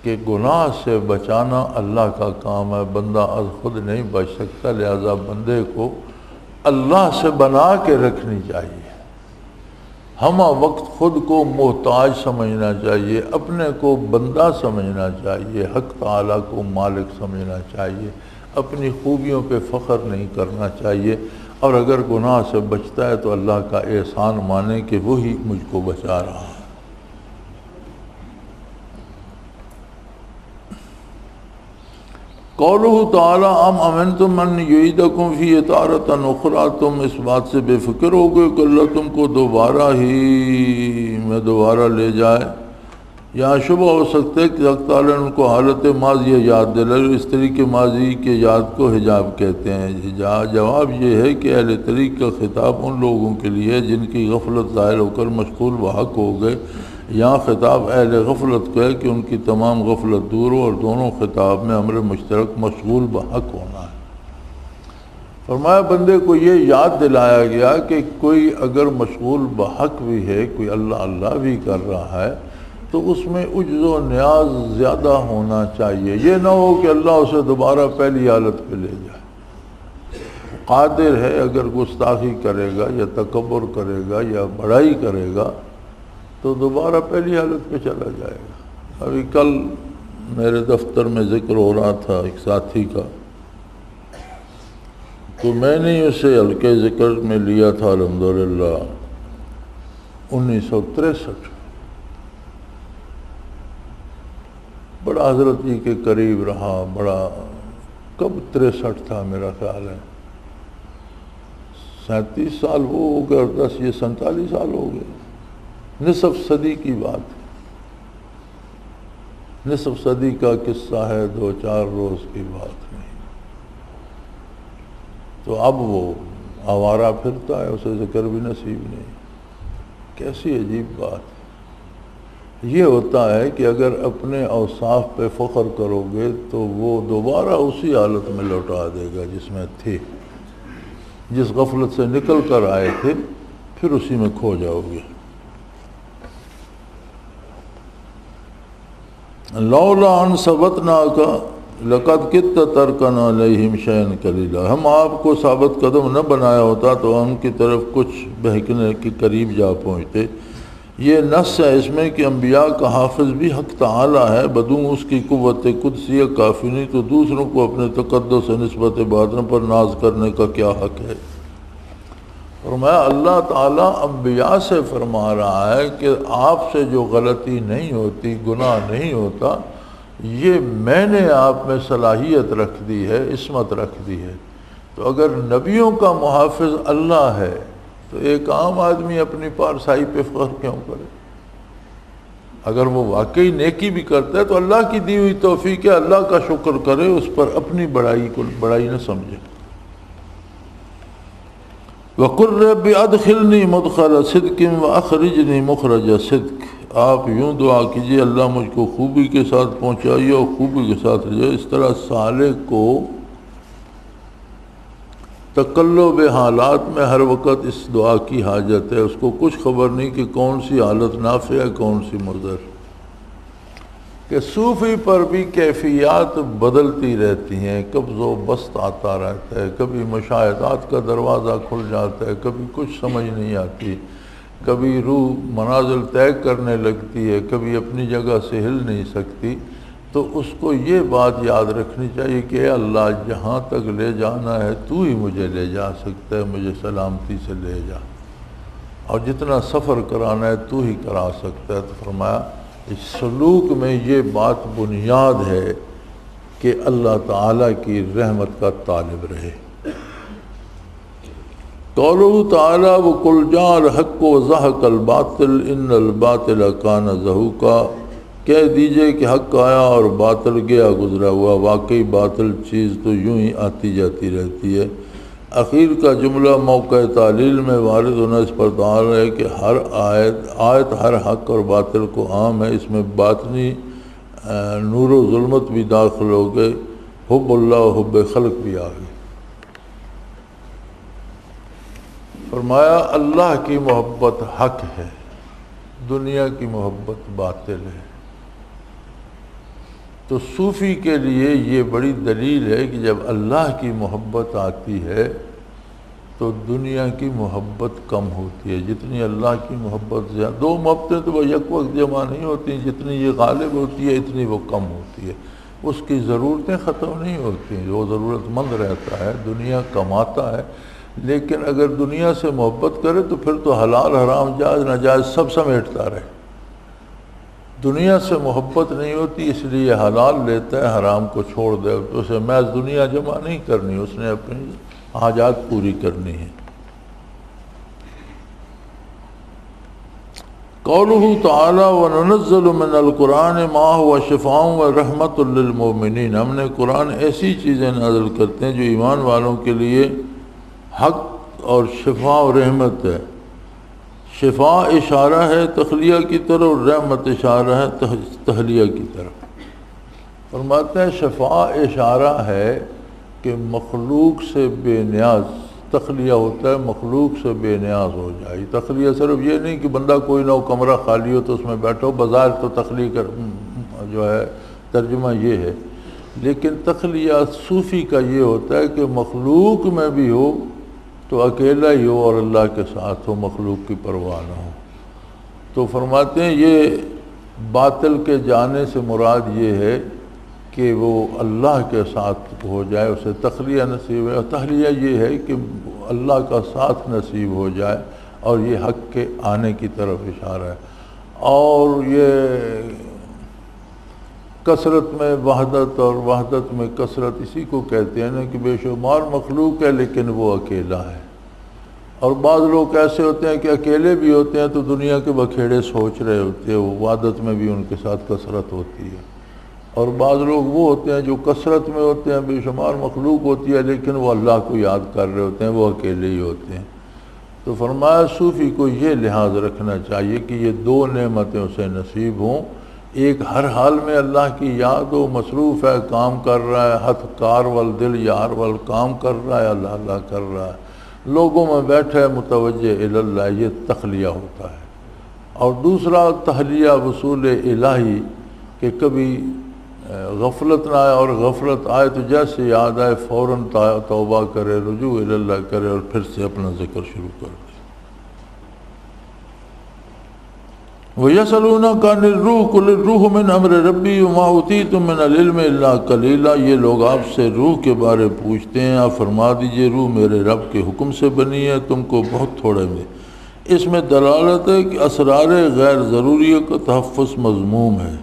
کہ گناہ سے بچانا اللہ کا کام ہے، بندہ از خود نہیں بچ سکتا، لہذا بندے کو اللہ سے بنا کے رکھنی چاہیے، ہمہ وقت خود کو محتاج سمجھنا چاہیے، اپنے کو بندہ سمجھنا چاہیے، حق تعالیٰ کو مالک سمجھنا چاہیے، اپنی خوبیوں پہ فخر نہیں کرنا چاہیے، اور اگر گناہ سے بچتا ہے تو اللہ کا احسان مانے کہ وہی مجھ کو بچا رہا ہے۔ قولہ تعالیٰ ام امنتم ان یعیدکم فی تارۃ اخری، تم اس بات سے بے فکر ہو گئے کہ اللہ تم کو دوبارہ لے جائے۔ یہاں شبہ ہو سکتا ہے کہ حق تعالیٰ نے ان کو حالت ماضی یاد دلائی، اس طریقے ماضی کے یاد کو حجاب کہتے ہیں۔ جواب یہ ہے کہ اہل طریق کا خطاب ان لوگوں کے لیے جن کی غفلت ظاہر ہو کر مشغول بحق ہو گئے، یہاں خطاب اہل غفلت کو ہے کہ ان کی تمام غفلت دور ہو، اور دونوں خطاب میں امر مشترک مشغول بحق ہونا ہے۔ فرمایا بندے کو یہ یاد دلایا گیا کہ کوئی اگر مشغول بحق بھی ہے، کوئی اللہ اللہ بھی کر رہا ہے، تو اس میں عجز و نیاز زیادہ ہونا چاہیے، یہ نہ ہو کہ اللہ اسے دوبارہ پہلی حالت پہ لے جائے۔ قادر ہے، اگر گستاخی کرے گا یا تکبر کرے گا یا بڑائی کرے گا تو دوبارہ پہلی حالت پہ چلا جائے گا۔ ابھی کل میرے دفتر میں ذکر ہو رہا تھا ایک ساتھی کا، تو میں نے اسے ہلکے ذکر میں لیا تھا الحمدللہ 1963، بڑا حضرت جی کے قریب رہا، بڑا کب 63 تھا میرا خیال ہے، 37 سال وہ ہو گئے اور 10 یہ 47 سال ہو گئے، نصف صدی کی بات ہے، نصف صدی کا قصہ ہے، 2-4 روز کی بات نہیں۔ تو اب وہ آوارہ پھرتا ہے، اسے ذکر بھی نصیب نہیں۔ کیسی عجیب بات ہے۔ یہ ہوتا ہے کہ اگر اپنے اوصاف پہ فخر کرو گے تو وہ دوبارہ اسی حالت میں لوٹا دے گا جس میں تھے، جس غفلت سے نکل کر آئے تھے، پھر اسی میں کھو جاؤ گے۔ لولا ان ثبتناک لقد کدت ترکن علیہم شیئا قلیلا، ہم آپ کو ثابت قدم نہ بنایا ہوتا تو ان کی طرف کچھ بہکنے کے قریب جا پہنچتے۔ یہ نص ہے اس میں کہ انبیاء کا حافظ بھی حق تعالی ہے، بدون اس کی قوت قدسیہ کافی نہیں، تو دوسروں کو اپنے تقدس سے نسبت باطن پر ناز کرنے کا کیا حق ہے۔ فرمایا اللہ تعالیٰ انبیاء سے فرما رہا ہے کہ آپ سے جو غلطی نہیں ہوتی، گناہ نہیں ہوتا، یہ میں نے آپ میں صلاحیت رکھ دی ہے، عصمت رکھ دی ہے۔ تو اگر نبیوں کا محافظ اللہ ہے تو ایک عام آدمی اپنی پارسائی پہ فخر کیوں کرے؟ اگر وہ واقعی نیکی بھی کرتا ہے تو اللہ کی دی ہوئی توفیق ہے، اللہ کا شکر کرے، اس پر اپنی بڑائی کو بڑائی نہ سمجھے۔ وَقُلْ رَبِّ أَدْخِلْنِي مُدْخَلَ صِدْقٍ وَأَخْرِجْنِي مُخْرَجَ صِدْقٍ، آپ یوں دعا کیجئے اللہ مجھ کو خوبی کے ساتھ پہنچائیے اور خوبی کے ساتھ لے جائے۔ اس طرح صالح کو تقلب حالات میں ہر وقت اس دعا کی حاجت ہے، اس کو کچھ خبر نہیں کہ کون سی حالت نافع ہے کون سی مضر۔ کہ صوفی پر بھی کیفیات بدلتی رہتی ہیں، قبض و بسط آتا رہتا ہے، کبھی مشاہدات کا دروازہ کھل جاتا ہے، کبھی کچھ سمجھ نہیں آتی، کبھی روح منازل طے کرنے لگتی ہے، کبھی اپنی جگہ سے ہل نہیں سکتی۔ تو اس کو یہ بات یاد رکھنی چاہیے کہ اے اللہ جہاں تک لے جانا ہے تو ہی مجھے لے جا سکتا ہے، مجھے سلامتی سے لے جا، اور جتنا سفر کرانا ہے تو ہی کرا سکتا ہے۔ تو فرمایا اس سلوک میں یہ بات بنیاد ہے کہ اللہ تعالیٰ کی رحمت کا طالب رہے۔ قولہ تعالیٰ وَقُلْ جَاءَ الْحَقُّ وَزَهَقَ الْبَاطِلُ إِنَّ الْبَاطِلَ كَانَ زَهُوقًا، کہہ دیجئے کہ حق آیا اور باطل گیا گزرا ہوا۔ واقعی باطل چیز تو یوں ہی آتی جاتی رہتی ہے۔ اخیر کا جملہ موقع تعلیل میں وارد ہونا اس پر دال ہے کہ ہر آیت ہر حق اور باطل کو عام ہے، اس میں باطنی نور و ظلمت بھی داخل ہو گئے، حب اللہ و حب خلق بھی آ گئے۔ فرمایا اللہ کی محبت حق ہے، دنیا کی محبت باطل ہے۔ تو صوفی کے لیے یہ بڑی دلیل ہے کہ جب اللہ کی محبت آتی ہے تو دنیا کی محبت کم ہوتی ہے۔ جتنی اللہ کی محبت زیادہ، دو محبتیں تو وہ یک وقت جمع نہیں ہوتی، جتنی یہ غالب ہوتی ہے اتنی وہ کم ہوتی ہے۔ اس کی ضرورتیں ختم نہیں ہوتی، وہ ضرورت مند رہتا ہے، دنیا کماتا ہے، لیکن اگر دنیا سے محبت کرے تو پھر تو حلال حرام جائز ناجائز سب سمیٹتا رہے۔ دنیا سے محبت نہیں ہوتی اس لیے حلال لیتا ہے، حرام کو چھوڑ دے، تو اسے محض دنیا جمع نہیں کرنی، اس نے اپنی حاجات پوری کرنی ہے۔ قولہ تعالی وَنُنَزِّلُ مِنَ الْقُرْآنِ مَا هُوَ شِفَاءٌ وَرَحْمَةٌ لِّلْمُؤْمِنِينَ، ہم نے قرآن ایسی چیزیں نازل کرتے ہیں جو ایمان والوں کے لیے حق اور شفا و رحمت ہے۔ شفا اشارہ ہے تخلیہ کی طرف، اور رحمت اشارہ ہے تحلیہ کی طرف۔ فرماتے ہیں شفا اشارہ ہے کہ مخلوق سے بے نیاز، تخلیہ ہوتا ہے مخلوق سے بے نیاز ہو جائے۔ تخلیہ صرف یہ نہیں کہ بندہ کوئی نہ ہو، کمرہ خالی ہو تو اس میں بیٹھو، بظاہر تو تخلیہ جو ہے ترجمہ یہ ہے، لیکن تخلیہ صوفی کا یہ ہوتا ہے کہ مخلوق میں بھی ہو تو اکیلا ہی ہو اور اللہ کے ساتھ ہو، مخلوق کی پرواہ نہ ہو۔ تو فرماتے ہیں یہ باطل کے جانے سے مراد یہ ہے کہ وہ اللہ کے ساتھ ہو جائے، اسے تخلیہ نصیب ہے، اور تحلیہ یہ ہے کہ اللہ کا ساتھ نصیب ہو جائے، اور یہ حق کے آنے کی طرف اشارہ ہے۔ اور یہ کثرت میں وحدت اور وحدت میں کثرت، اسی کو کہتے ہیں نا کہ بے شمار مخلوق ہے لیکن وہ اکیلا ہے۔ اور بعض لوگ ایسے ہوتے ہیں کہ اکیلے بھی ہوتے ہیں تو دنیا کے بکھیڑے سوچ رہے ہوتے ہیں، وہ وحدت میں بھی ان کے ساتھ کثرت ہوتی ہے۔ اور بعض لوگ وہ ہوتے ہیں جو کثرت میں ہوتے ہیں، بے شمار مخلوق ہوتی ہے لیکن وہ اللہ کو یاد کر رہے ہوتے ہیں، وہ اکیلے ہی ہوتے ہیں۔ تو فرمایا صوفی کو یہ لحاظ رکھنا چاہیے کہ یہ دو نعمتیں اسے نصیب ہوں، ایک ہر حال میں اللہ کی یاد ہو، مصروف ہے، کام کر رہا ہے، ہتھ کار وال دل یار وال، کام کر رہا ہے، اللہ اللہ کر رہا ہے، لوگوں میں بیٹھا ہے متوجہ اللہ، یہ تخلیہ ہوتا ہے۔ اور دوسرا تحلیہ وصول الہی، کہ کبھی غفلت نہ آئے، اور غفلت آئے تو جیسے یاد آئے فوراً توبہ کرے، رجوع اللہ کرے، اور پھر سے اپنا ذکر شروع کر دے۔ وَيَسْأَلُونَكَ عَنِ الرُّوحِ قُلِ الرُّوحُ مِنْ أَمْرِ رَبِّي وَمَا أُوتِيتُم مِّنَ الْعِلْمِ إِلَّا قَلِيلًا، یہ لوگ آپ سے روح کے بارے پوچھتے ہیں، آپ فرما دیجئے روح میرے رب کے حکم سے بنی ہے، تم کو بہت تھوڑے میں۔ اس میں دلالت ہے کہ اسرار غیر ضروریہ کا تحفظ مذموم ہے،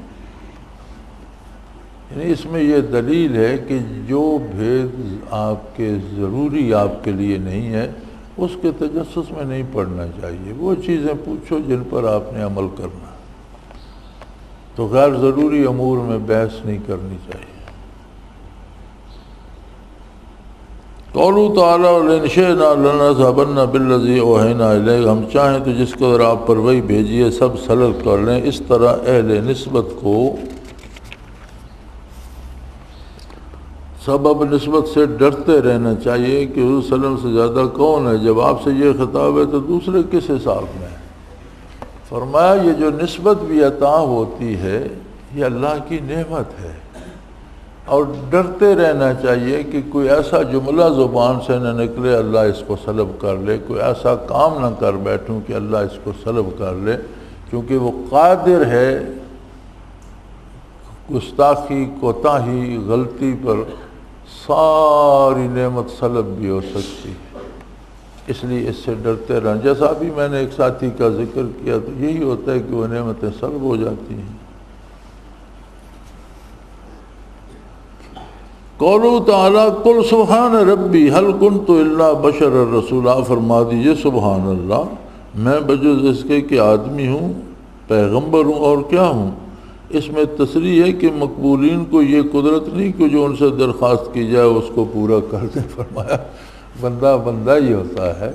یعنی اس میں یہ دلیل ہے کہ جو بھید آپ کے ضروری آپ کے لیے نہیں ہے اس کے تجسس میں نہیں پڑھنا چاہیے۔ وہ چیزیں پوچھو جن پر آپ نے عمل کرنا، تو غیر ضروری امور میں بحث نہیں کرنی چاہیے۔ قولہ تعالیٰ لَئِن شِئْنَا لَنَذْهَبَنَّ بِالَّذِي أَوْحَيْنَا إِلَيْكَ، ہم چاہیں تو جس قدر آپ پر وحی بھیجیے سب سلب کر لیں۔ اس طرح اہل نسبت کو سبب نسبت سے ڈرتے رہنا چاہیے کہ حضور صلی اللہ علیہ وسلم سے زیادہ کون ہے، جب آپ سے یہ خطاب ہے تو دوسرے کس حساب میں ہے۔ فرمایا یہ جو نسبت بھی عطا ہوتی ہے یہ اللہ کی نعمت ہے، اور ڈرتے رہنا چاہیے کہ کوئی ایسا جملہ زبان سے نہ نکلے اللہ اس کو سلب کر لے، کوئی ایسا کام نہ کر بیٹھوں کہ اللہ اس کو سلب کر لے، کیونکہ وہ قادر ہے گستاخی، کوتاہی، غلطی پر ساری نعمت سلب بھی ہو سکتی ہے، اس لیے اس سے ڈرتے رہنا۔ جیسا ابھی میں نے ایک ساتھی کا ذکر کیا تو یہی ہوتا ہے کہ وہ نعمتیں سلب ہو جاتی ہیں۔ قولو تعالیٰ قل سبحان ربی حل کنت الا بشر رسولا، فرما دیجئے سبحان اللہ، میں بجز اس کے کہ آدمی ہوں، پیغمبر ہوں، اور کیا ہوں۔ اس میں تصریح ہے کہ مقبولین کو یہ قدرت نہیں کہ جو ان سے درخواست کی جائے اس کو پورا کر دیں۔ فرمایا بندہ بندہ ہی ہوتا ہے،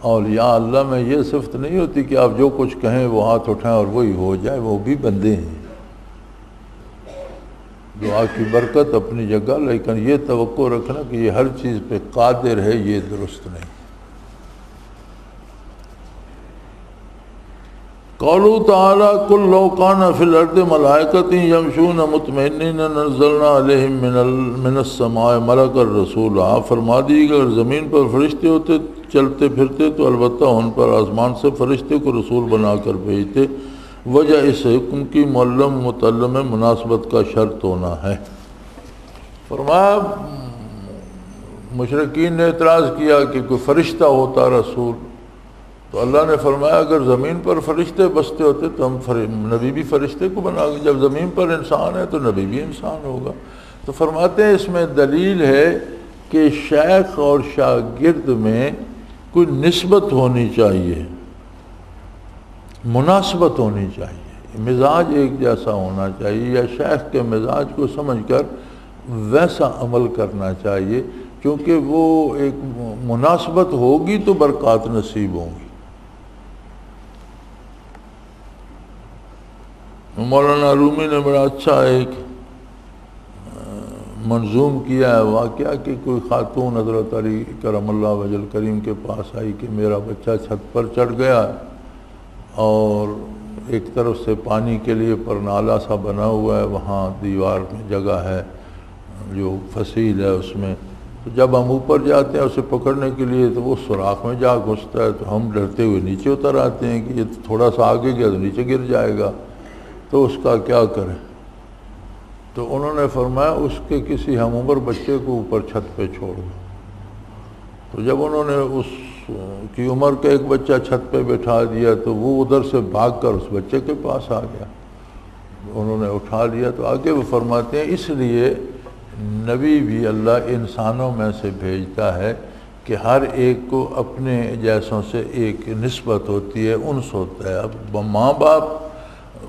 اولیاء اللہ میں یہ صفت نہیں ہوتی کہ آپ جو کچھ کہیں وہ ہاتھ اٹھائیں اور وہی ہو جائے، وہ بھی بندے ہیں۔ دعا کی برکت اپنی جگہ، لیکن یہ توقع رکھنا کہ یہ ہر چیز پہ قادر ہے، یہ درست نہیں۔ قولو تعالیٰ قل لو کان فی الارض ملائکۃ یمشون مطمئنین نزلنا علیہم من السماء ملک الرسول، آپ فرما دیجیے اگر زمین پر فرشتے ہوتے چلتے پھرتے تو البتہ ان پر آسمان سے فرشتے کو رسول بنا کر بھیجتے، وجہ اس حکم کی معلم متعلم مناسبت کا شرط ہونا ہے۔ فرمایا مشرکین نے اعتراض کیا کہ کوئی فرشتہ ہوتا رسول، تو اللہ نے فرمایا اگر زمین پر فرشتے بستے ہوتے تو ہم نبی بھی فرشتے کو بنا گے، جب زمین پر انسان ہے تو نبی بھی انسان ہوگا۔ تو فرماتے ہیں اس میں دلیل ہے کہ شیخ اور شاگرد میں کوئی نسبت ہونی چاہیے، مناسبت ہونی چاہیے، مزاج ایک جیسا ہونا چاہیے، یا شیخ کے مزاج کو سمجھ کر ویسا عمل کرنا چاہیے، کیونکہ وہ ایک مناسبت ہوگی تو برکات نصیب ہوں گی۔ مولانا رومی نے بڑا اچھا ایک منظوم کیا ہے واقعہ کہ کوئی خاتون حضرت علی کرم اللہ وجہ کریم کے پاس آئی کہ میرا بچہ چھت پر چڑھ گیا اور ایک طرف سے پانی کے لیے پرنالہ سا بنا ہوا ہے، وہاں دیوار میں جگہ ہے جو فصیل ہے اس میں، تو جب ہم اوپر جاتے ہیں اسے پکڑنے کے لیے تو وہ سوراخ میں جا گھستا ہے، تو ہم ڈرتے ہوئے نیچے اتر آتے ہیں کہ یہ تھوڑا سا آگے گیا تو نیچے گر جائے گا، تو اس کا کیا کریں۔ تو انہوں نے فرمایا اس کے کسی ہم عمر بچے کو اوپر چھت پہ چھوڑ دو۔ تو جب انہوں نے اس کی عمر کا ایک بچہ چھت پہ بٹھا دیا تو وہ ادھر سے بھاگ کر اس بچے کے پاس آ گیا، انہوں نے اٹھا لیا۔ تو آگے وہ فرماتے ہیں اس لیے نبی بھی اللہ انسانوں میں سے بھیجتا ہے کہ ہر ایک کو اپنے جیسوں سے ایک نسبت ہوتی ہے، انس ہوتا ہے۔ اب ماں باپ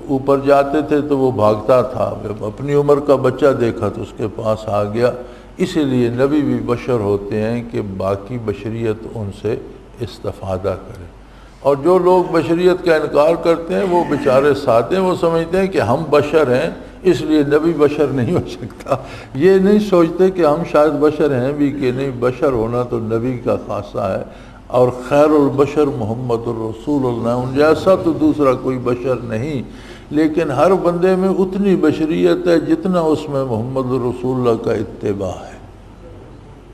اوپر جاتے تھے تو وہ بھاگتا تھا، اپنی عمر کا بچہ دیکھا تو اس کے پاس آ گیا، اسی لیے نبی بھی بشر ہوتے ہیں کہ باقی بشریت ان سے استفادہ کرے۔ اور جو لوگ بشریت کا انکار کرتے ہیں وہ بیچارے سادے ہیں، وہ سمجھتے ہیں کہ ہم بشر ہیں اس لیے نبی بشر نہیں ہو سکتا، یہ نہیں سوچتے کہ ہم شاید بشر ہیں بھی کہ نہیں، بشر ہونا تو نبی کا خاصہ ہے، اور خیر البشر محمد الرسول اللہ، ان جیسا تو دوسرا کوئی بشر نہیں، لیکن ہر بندے میں اتنی بشریت ہے جتنا اس میں محمد الرسول اللہ کا اتباع ہے۔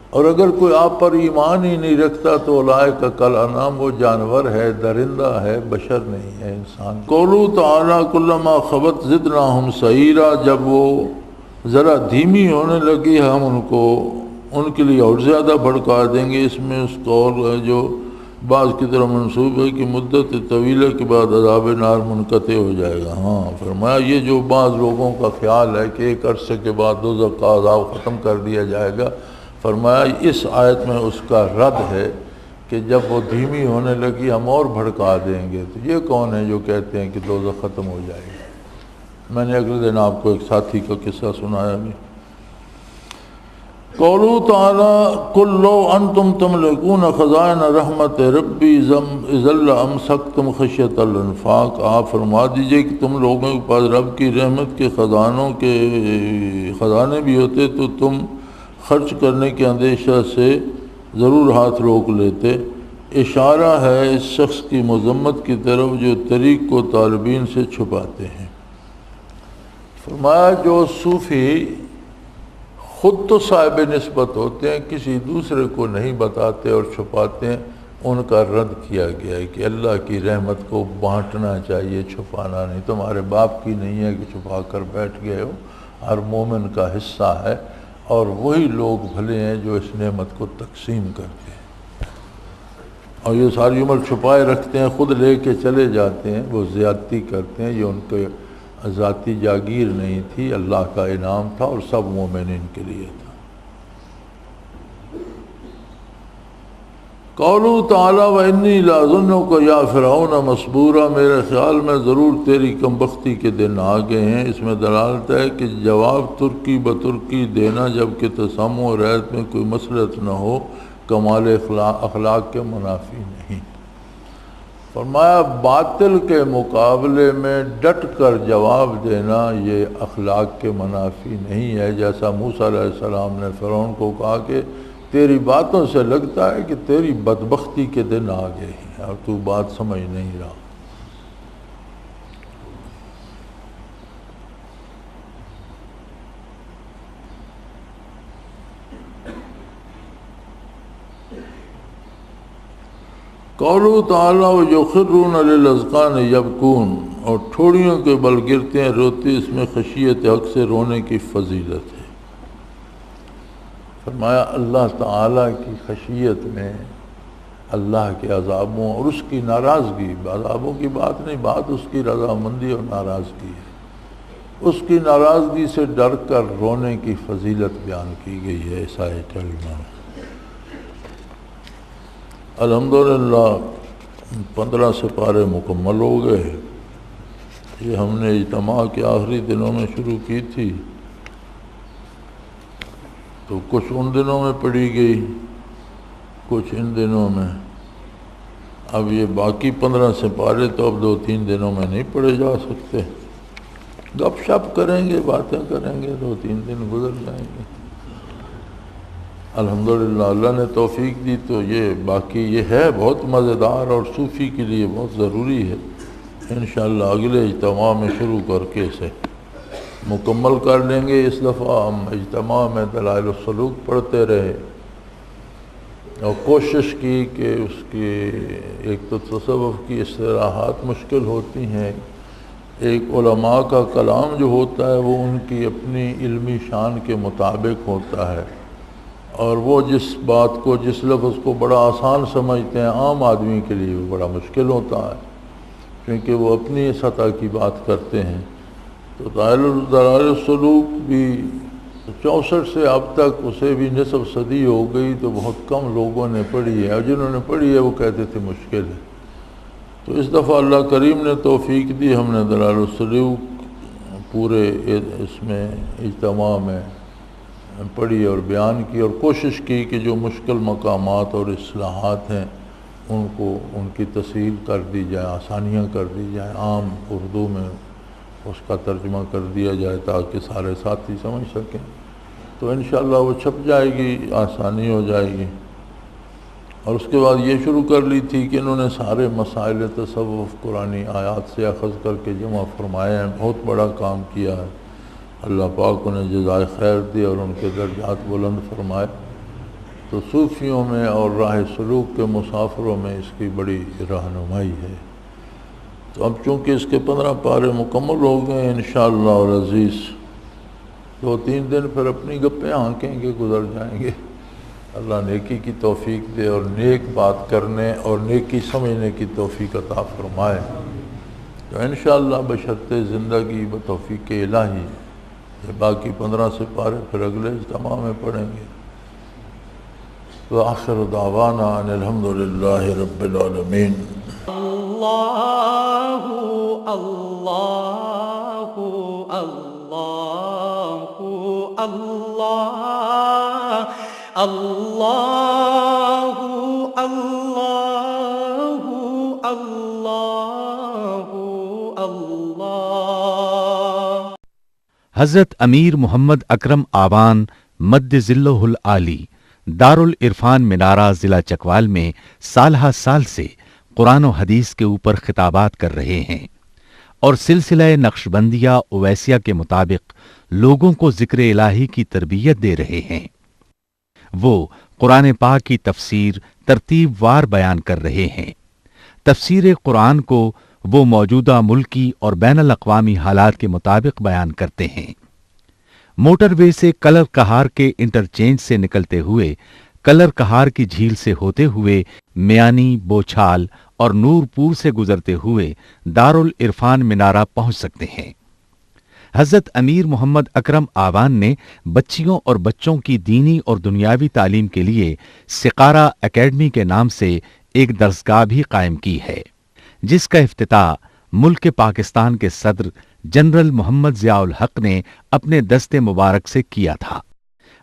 اور اگر کوئی آپ پر ایمان ہی نہیں رکھتا تو اولئک کالانعام، وہ جانور ہے، درندہ ہے، بشر نہیں ہے، انسان۔ قولوا تعالیٰ کلما خبت زدناہم سعیرا، جب وہ ذرا دھیمی ہونے لگی ہم ان کے لیے اور زیادہ بھڑکا دیں گے۔ اس میں اس قول ہے جو بعض کی طرح منسوب ہے کہ مدت طویلہ کے بعد عذاب نار منقطع ہو جائے گا۔ ہاں فرمایا یہ جو بعض لوگوں کا خیال ہے کہ ایک عرصے کے بعد دوزخ کا عذاب ختم کر دیا جائے گا، فرمایا اس آیت میں اس کا رد ہے کہ جب وہ دھیمی ہونے لگی ہم اور بھڑکا دیں گے۔ تو یہ کون ہے جو کہتے ہیں کہ دوزخ ختم ہو جائے گی؟ میں نے اگلے دن آپ کو ایک ساتھی کا قصہ سنایا بھی۔ قولوا تعالیٰ قل لو انتم تملکون خزائن رحمت ربی اذا لامسکتم خشیۃ الانفاق، آپ فرما دیجئے کہ تم لوگوں کے پاس رب کی رحمت کے خزانے بھی ہوتے تو تم خرچ کرنے کے اندیشہ سے ضرور ہاتھ روک لیتے۔ اشارہ ہے اس شخص کی مذمت کی طرف جو طریق کو طالبین سے چھپاتے ہیں۔ فرمایا جو صوفی خود تو صاحب نسبت ہوتے ہیں، کسی دوسرے کو نہیں بتاتے اور چھپاتے ہیں، ان کا رد کیا گیا ہے کہ اللہ کی رحمت کو بانٹنا چاہیے، چھپانا نہیں۔ تمہارے باپ کی نہیں ہے کہ چھپا کر بیٹھ گئے ہو، ہر مومن کا حصہ ہے، اور وہی لوگ بھلے ہیں جو اس نعمت کو تقسیم کرتے ہیں، اور یہ ساری عمر چھپائے رکھتے ہیں، خود لے کے چلے جاتے ہیں، وہ زیادتی کرتے ہیں۔ یہ ان کے ذاتی جاگیر نہیں تھی، اللہ کا انعام تھا اور سب مومنین کے لیے تھا۔ قولوا تعالیٰ وَإِنِّي لَأَظُنُّكَ يَا فِرْعَوْنَ مَصْبُورًا، میرے خیال میں ضرور تیری کم بختی کے دن آ گئے ہیں۔ اس میں دلالت ہے کہ جواب ترکی بترکی دینا جبکہ تسمع و رعایت میں کوئی مصلحت نہ ہو کمال اخلاق کے منافی نہیں۔ فرمایا باطل کے مقابلے میں ڈٹ کر جواب دینا یہ اخلاق کے منافی نہیں ہے، جیسا موسیٰ علیہ السلام نے فرعون کو کہا کہ تیری باتوں سے لگتا ہے کہ تیری بدبختی کے دن آ گئے ہیں اور تو بات سمجھ نہیں رہا۔ قولوا تعالیٰ وَيُخِرُّونَ لِلْأَذْقَانِ يَبْكُونَ، اور ٹھوڑیوں کے بل گرتے ہیں روتے، اس میں خشیت حق سے رونے کی فضیلت ہے۔ فرمایا اللہ تعالیٰ کی خشیت میں اللہ کے عذابوں اور اس کی ناراضگی، عذابوں کی بات نہیں، بات اس کی رضامندی اور ناراضگی ہے، اس کی ناراضگی سے ڈر کر رونے کی فضیلت بیان کی گئی ہے اس آیت کریمہ میں۔ الحمدللہ 15 سپارے مکمل ہو گئے۔ یہ ہم نے اجتماع کے آخری دنوں میں شروع کی تھی، تو کچھ ان دنوں میں پڑھی گئی، کچھ ان دنوں میں۔ اب یہ باقی 15 سپارے تو اب 2-3 دنوں میں نہیں پڑھے جا سکتے، گپ شپ کریں گے، باتیں کریں گے، 2-3 دن گزر جائیں گے۔ الحمدللہ اللہ نے توفیق دی تو یہ باقی یہ ہے بہت مزیدار اور صوفی کے لیے بہت ضروری ہے۔ انشاءاللہ اگلے اجتماع میں شروع کر کے اسے مکمل کر لیں گے۔ اس دفعہ ہم اجتماع میں دلائل السلوک پڑھتے رہے اور کوشش کی کہ اس کی ایک تو تصوف کی اصطلاحات مشکل ہوتی ہیں، ایک علماء کا کلام جو ہوتا ہے وہ ان کی اپنی علمی شان کے مطابق ہوتا ہے، اور وہ جس بات کو جس لفظ کو بڑا آسان سمجھتے ہیں عام آدمی کے لیے وہ بڑا مشکل ہوتا ہے، کیونکہ وہ اپنی سطح کی بات کرتے ہیں۔ تو دلائل السلوک بھی 64 سے اب تک اسے بھی نصف صدی ہو گئی، تو بہت کم لوگوں نے پڑھی ہے، اور جنہوں نے پڑھی ہے وہ کہتے تھے مشکل ہے۔ تو اس دفعہ اللہ کریم نے توفیق دی، ہم نے دلائل السلوک پورے اس میں اجتماع میں پڑھی اور بیان کی، اور کوشش کی کہ جو مشکل مقامات اور اصلاحات ہیں ان کو ان کی تصحیح کر دی جائے، آسانیاں کر دی جائیں، عام اردو میں اس کا ترجمہ کر دیا جائے تاکہ سارے ساتھی سمجھ سکیں۔ تو انشاءاللہ وہ چھپ جائے گی، آسانی ہو جائے گی۔ اور اس کے بعد یہ شروع کر لی تھی کہ انہوں نے سارے مسائل تصوف قرآنی آیات سے اخذ کر کے جمع فرمائے ہیں، بہت بڑا کام کیا ہے۔ اللہ پاک انہیں جزائے خیر دی اور ان کے درجات بلند فرمائے۔ تو صوفیوں میں اور راہ سلوک کے مسافروں میں اس کی بڑی رہنمائی ہے۔ تو اب چونکہ اس کے 15 پارے مکمل ہو گئے انشاءاللہ العزیز، 2-3 دن پھر اپنی گپیں ہانکیں گے، گزر جائیں گے۔ اللہ نیکی کی توفیق دے اور نیک بات کرنے اور نیکی سمجھنے کی توفیق عطا فرمائے۔ تو انشاءاللہ بشرط زندگی بتوفیق الہی باقی 15 سپارے پھر اگلے اجتماع میں پڑھیں گے۔ وآخر دعوانا ان الحمدللہ رب العالمین۔ اللہ اللہ اللہ اللہ اللہ اللہ اللہ اللہ۔ حضرت امیر محمد اکرم آبان مد ذلہ العالی دارالعرفان منارہ ضلع چکوال میں سالہ سال سے قرآن و حدیث کے اوپر خطابات کر رہے ہیں، اور سلسلہ نقشبندیہ اویسیہ کے مطابق لوگوں کو ذکر الہی کی تربیت دے رہے ہیں۔ وہ قرآن پاک کی تفسیر ترتیب وار بیان کر رہے ہیں۔ تفسیر قرآن کو وہ موجودہ ملکی اور بین الاقوامی حالات کے مطابق بیان کرتے ہیں۔ موٹر وے سے کلر کہار کے انٹرچینج سے نکلتے ہوئے کلر کہار کی جھیل سے ہوتے ہوئے میانی، بوچھال اور نورپور سے گزرتے ہوئے دارالعرفان منارہ پہنچ سکتے ہیں۔ حضرت امیر محمد اکرم آوان نے بچیوں اور بچوں کی دینی اور دنیاوی تعلیم کے لیے سقارہ اکیڈمی کے نام سے ایک درسگاہ بھی قائم کی ہے، جس کا افتتاح ملک پاکستان کے صدر جنرل محمد ضیاء الحق نے اپنے دست مبارک سے کیا تھا۔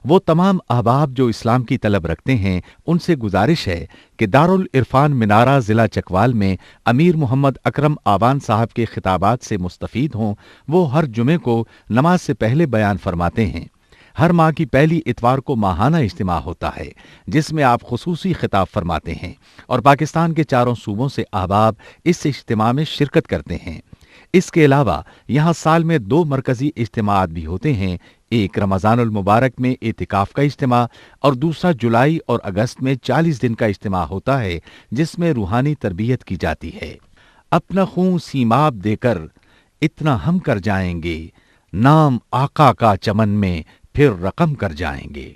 وہ تمام احباب جو اسلام کی طلب رکھتے ہیں ان سے گزارش ہے کہ دارالعرفان منارہ ضلع چکوال میں امیر محمد اکرم آوان صاحب کے خطابات سے مستفید ہوں۔ وہ ہر جمعے کو نماز سے پہلے بیان فرماتے ہیں۔ ہر ماہ کی پہلی اتوار کو ماہانہ اجتماع ہوتا ہے جس میں آپ خصوصی خطاب فرماتے ہیں اور پاکستان کے چاروں صوبوں سے احباب اس اجتماع میں شرکت کرتے ہیں۔ اس کے علاوہ یہاں سال میں 2 مرکزی اجتماعات بھی ہوتے ہیں، ایک رمضان المبارک میں اعتکاف کا اجتماع اور دوسرا جولائی اور اگست میں 40 دن کا اجتماع ہوتا ہے جس میں روحانی تربیت کی جاتی ہے۔ اپنا خون سیماب دے کر اتنا ہم کر جائیں گے، نام آقا کا چمن میں پھر رقم کر جائیں گے۔